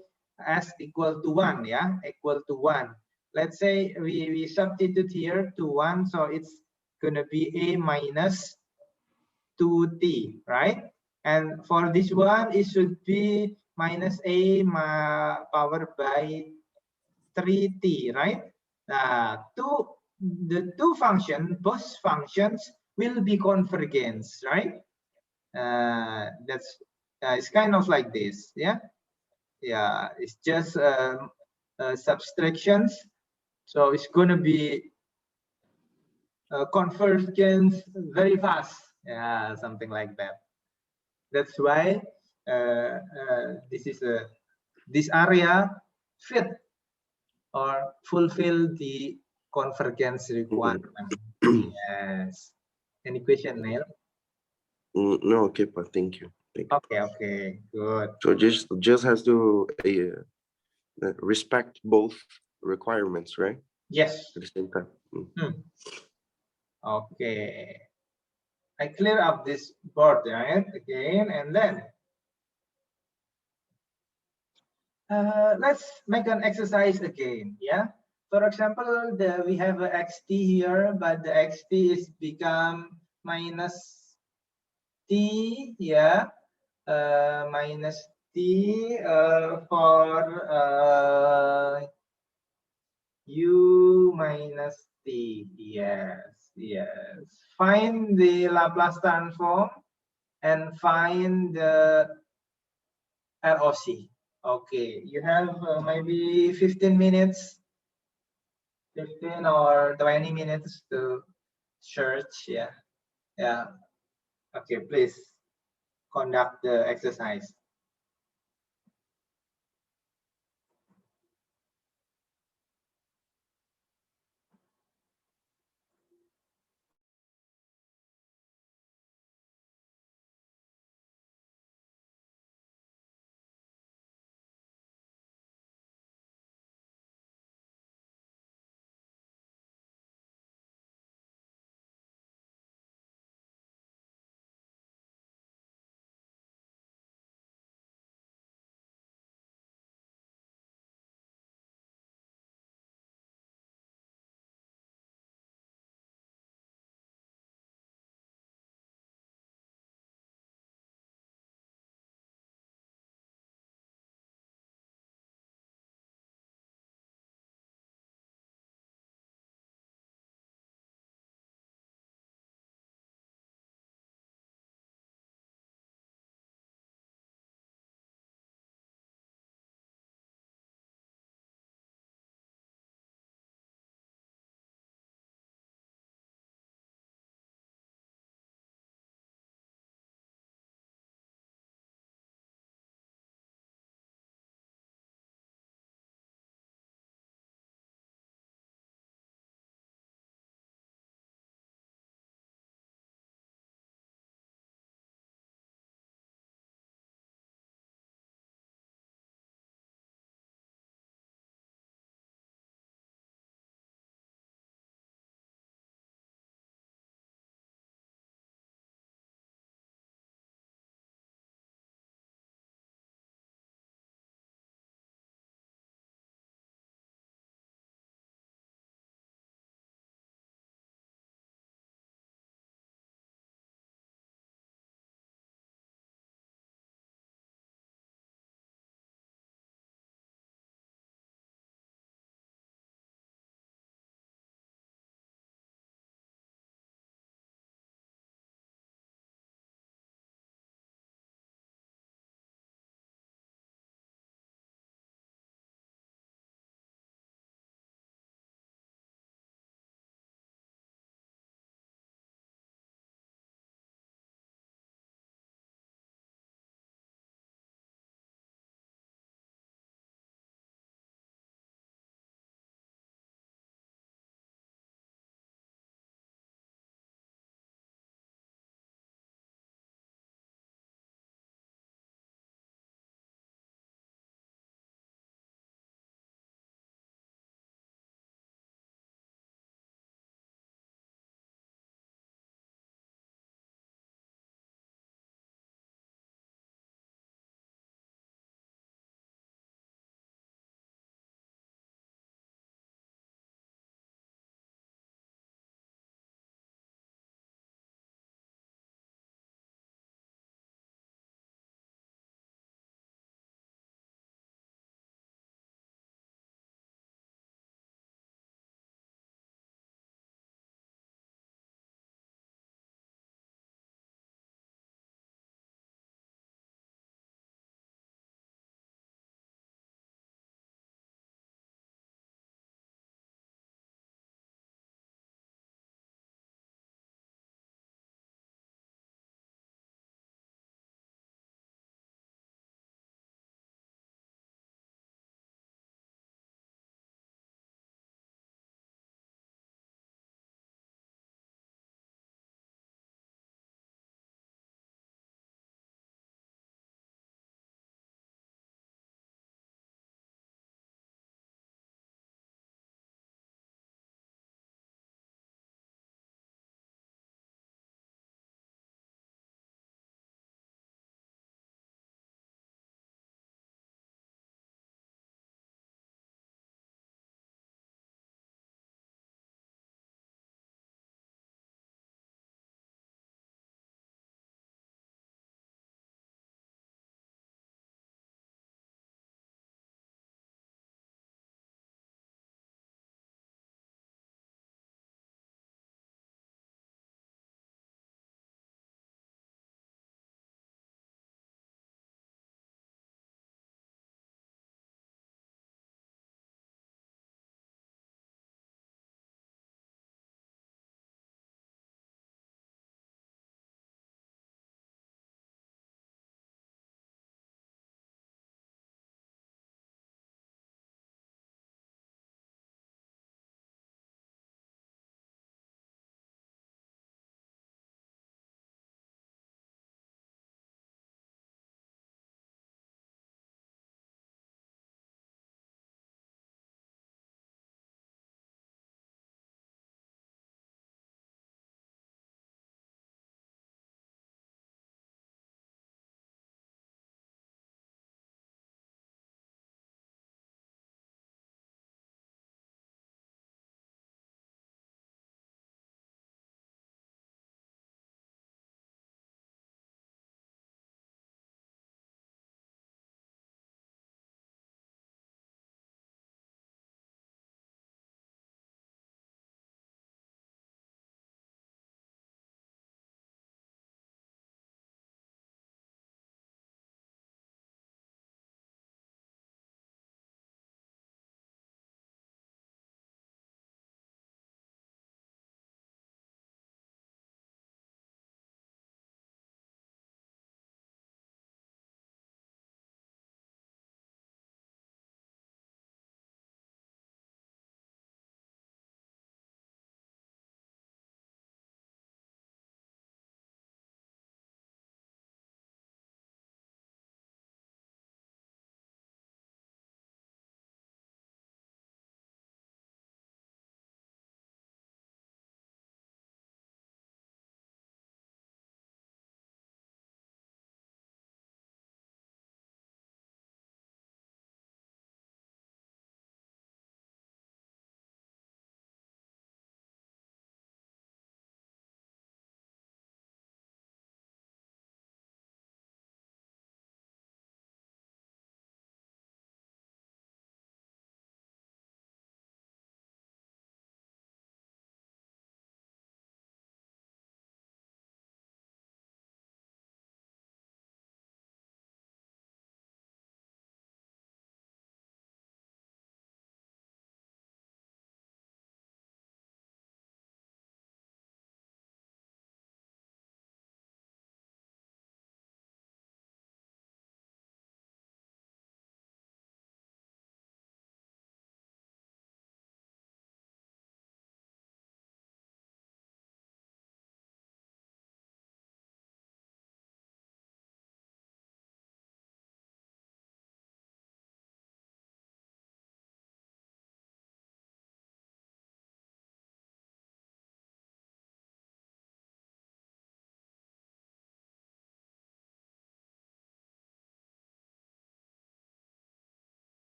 S2: S equal to 1, yeah, equal to 1. Let's say we substitute here to 1, so it's gonna be A minus 2t, right? And for this one, it should be minus A powered by 3t, right? The two functions, both functions will be convergence, right? That's it's kind of like this, yeah. Yeah, it's just subtractions, so it's going to be convergence very fast, yeah, something like that. That's why this area fit or fulfill the convergence requirement. Yes. Any question, Neil?
S4: No, okay, but thank you.
S2: Okay, good.
S4: So just has to respect both requirements, right?
S2: Yes.
S4: At the same time.
S2: Okay. I clear up this board, right? Again, and then let's make an exercise again. Yeah. For example, we have a xt here, but the xt is become minus t. Yeah. Minus t for u minus t. Yes, yes. Find the Laplace transform and find the ROC. Okay, you have maybe 15 minutes, 15 or 20 minutes to search. Yeah, yeah. Okay, please conduct the exercise.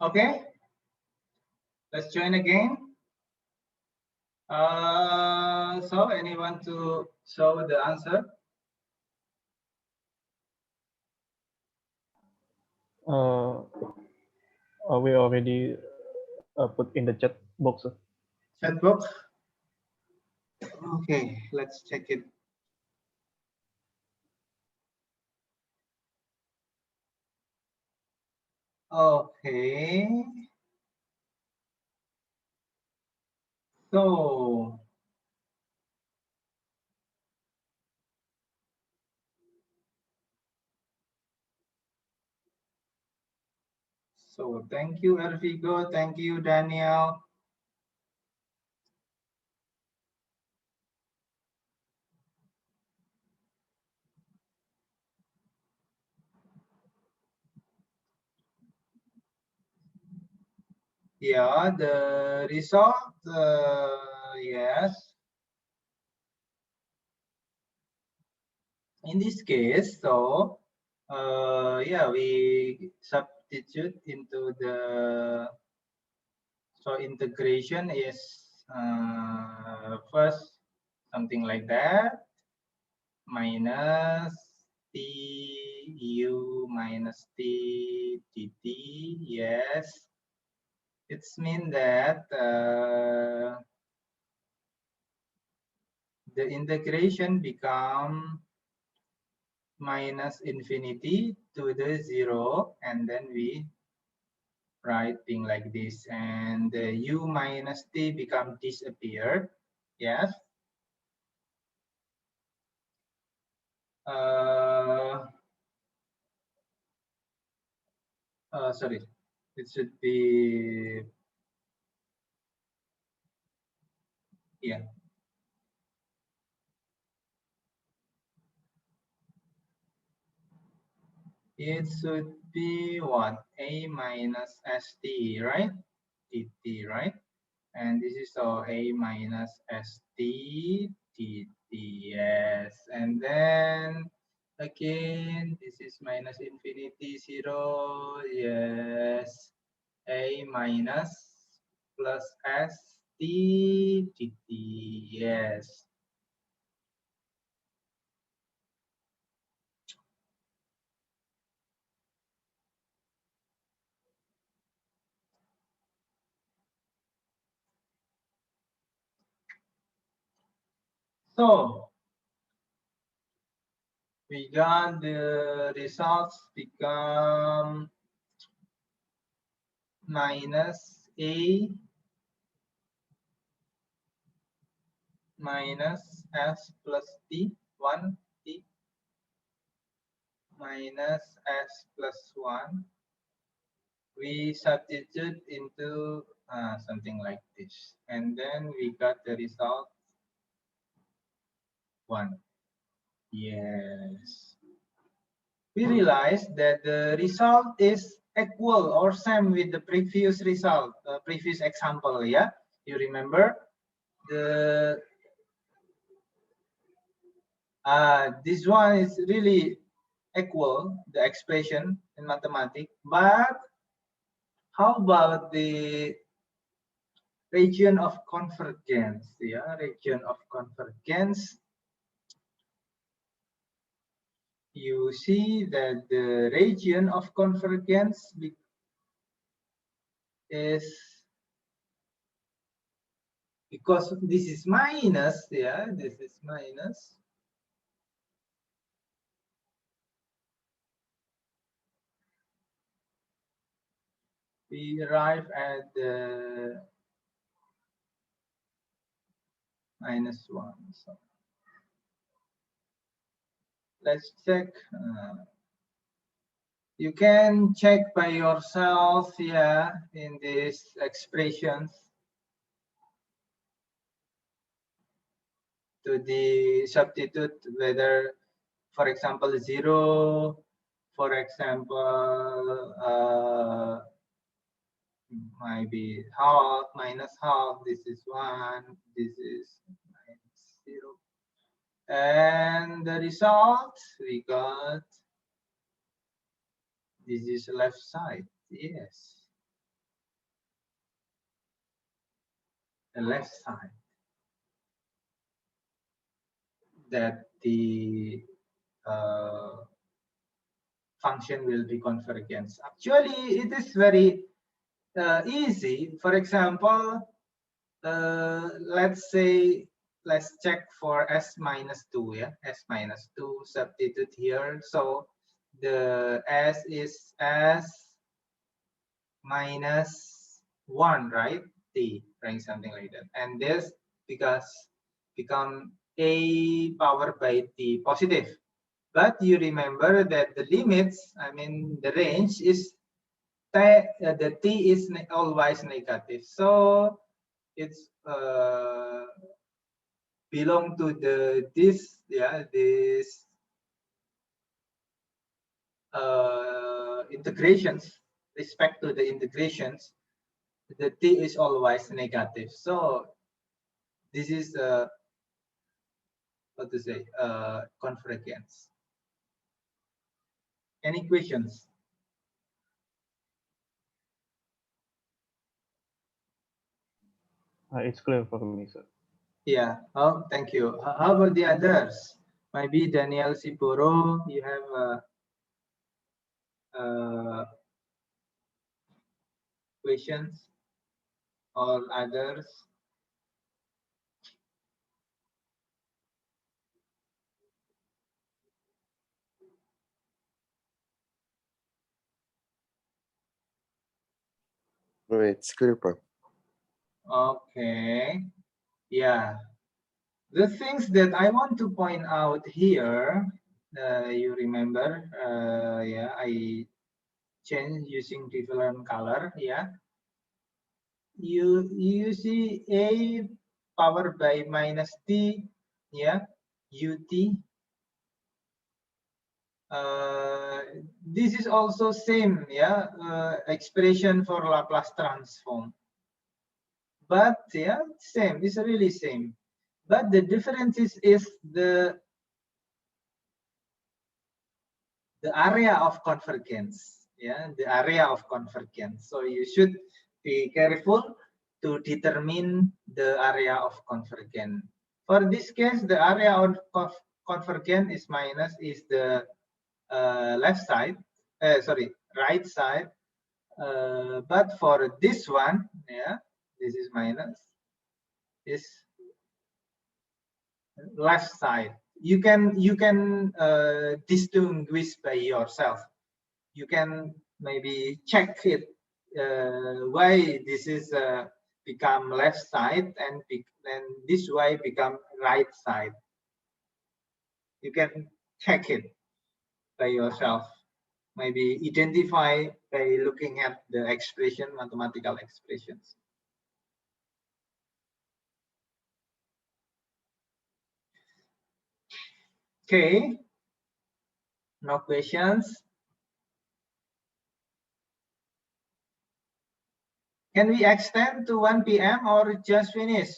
S2: Okay, let's join again. So anyone to show the answer?
S1: Uh, we already put in the chat box.
S2: Chat box. Okay, let's check it. Okay. So thank you, Ervigo. Thank you, Daniel. Yeah, the result, yes. In this case, so yeah, we substitute into the, so integration is first something like that, minus t u minus t dt, yes. It's mean that the integration become minus infinity to the 0, and then we write thing like this, and the u minus t become disappeared. Yes. Sorry, it should be, yeah. It should be what? A minus st, right? dt, right? And this is so a minus st dt, yes. And then again, this is minus infinity 0, yes. A minus plus st dt, yes. So we got the results become minus a minus s plus t 1 t minus s plus 1. We substitute into something like this, and then we got the result 1. Yes. We realized that the result is equal or same with the previous result, previous example. Yeah, you remember the this one is really equal, the expression in mathematics. But how about the region of convergence? Yeah, region of convergence. You see that the region of convergence is, because this is minus, yeah, this is minus. We arrive at the minus 1. So let's check. You can check by yourself, yeah, in these expressions to the substitute whether, for example, 0, for example, maybe half, minus half, this is 1, this is minus 0. And the result, we got, this is left side, yes. the left side, that the function will be convergence. Actually, it is very easy. For example, let's say, let's check for s minus 2, yeah, s minus 2, substitute here. So the s is s minus 1, right? T, right? Something like that. And this because become a power by t positive. But you remember that the limits, I mean the range is the t is always negative. So it's belong to the this, yeah, this integrations, respect to the integrations, the t is always negative. So this is what to say, convergence. Any questions?
S1: It's clear for me, sir.
S2: Yeah. Oh, thank you. How about the others? Maybe Daniel Siporo, you have questions or others?
S4: No, it's clear, pa.
S2: Okay. Yeah. The things that I want to point out here, you remember, yeah, I changed using different color. Yeah. You see a power by minus t, yeah, ut. This is also same, yeah, expression for Laplace transform. But yeah, same. It's really same. But the difference is the area of convergence. Yeah, the area of convergence. So you should be careful to determine the area of convergence. For this case, the area of convergence is minus is the left side. Sorry, right side. But for this one, yeah, this is minus, is left side. You can distinguish by yourself. You can maybe check it why this is become left side and this way become right side. You can check it by yourself. Maybe identify by looking at the expression, mathematical expressions. Okay, no questions. Can we extend to 1 p.m. or just finish?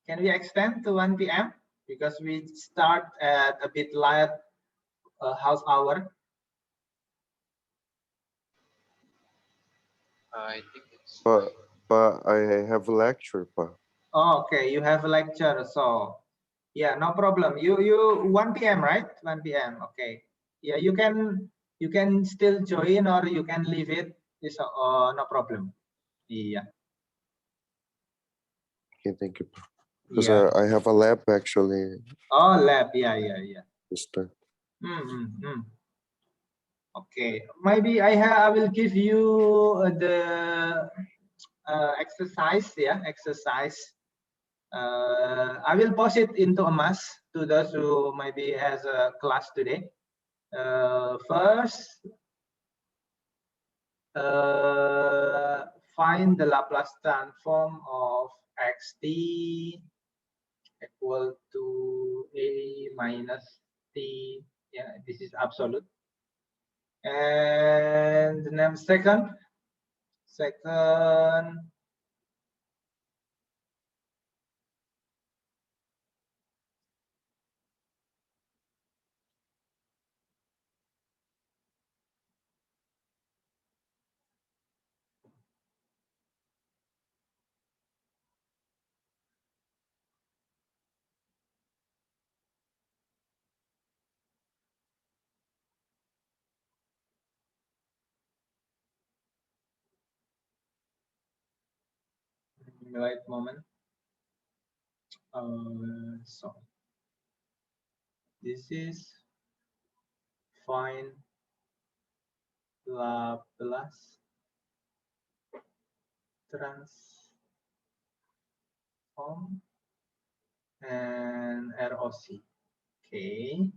S2: Can we extend to 1 p.m.? Because we start at a bit late, half hour.
S3: I think it's
S4: But I have a lecture, pa.
S2: Oh, okay, you have a lecture, so yeah, no problem. You 1 p.m. right? 1 p.m. Okay. Yeah, you can still join or you can leave it. It's no problem. Yeah.
S4: Okay, thank you, pa. Because
S2: Yeah.
S4: I have a lab actually
S2: Oh, lab. Yeah.
S4: this time.
S2: Okay. Maybe I will give you the exercise. Yeah, exercise. I will post it into a mass to those who maybe has a class today. First, find the Laplace transform of xt equal to a minus t. Yeah, this is absolute. And then second, Right moment. So this is find Laplace transform and ROC. Okay.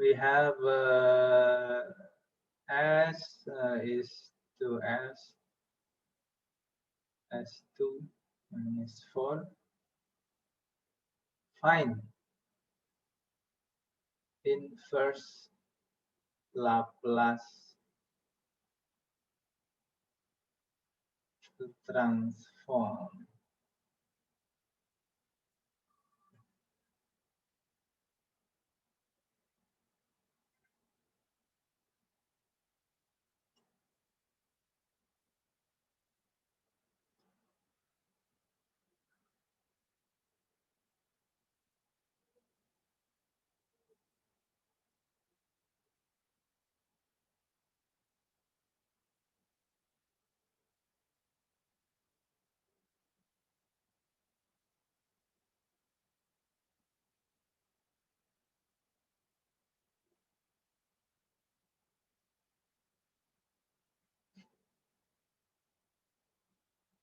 S2: We have S is to S2 minus 4. Find inverse Laplace transform.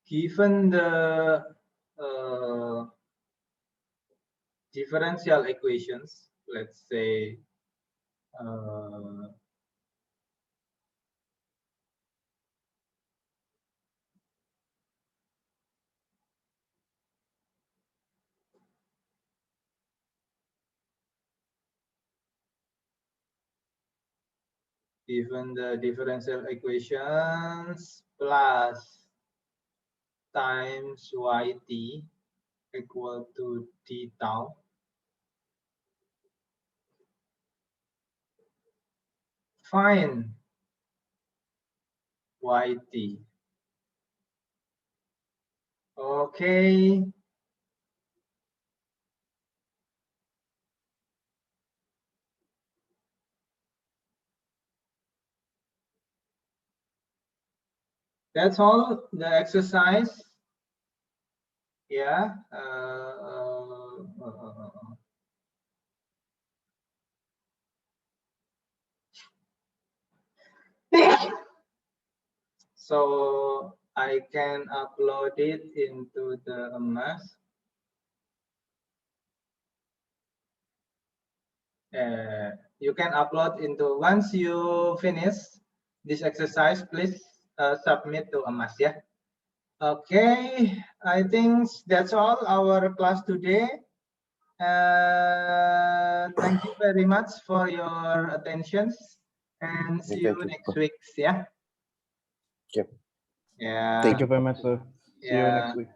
S2: Given the differential equations, let's say given the differential equations plus times yt equal to d tau, find yt. Okay. That's all the exercise. Yeah. So I can upload it into the mass. You can upload into, once you finish this exercise, please submit to Amas, yeah. Okay, I think that's all our class today. Thank you very much for your attention, and see you
S4: Thank you.
S2: next week, yeah.
S4: Yep.
S2: Yeah.
S1: Thank you very much, sir. See you
S2: Yeah.
S1: next week.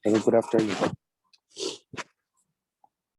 S4: Have a good afternoon.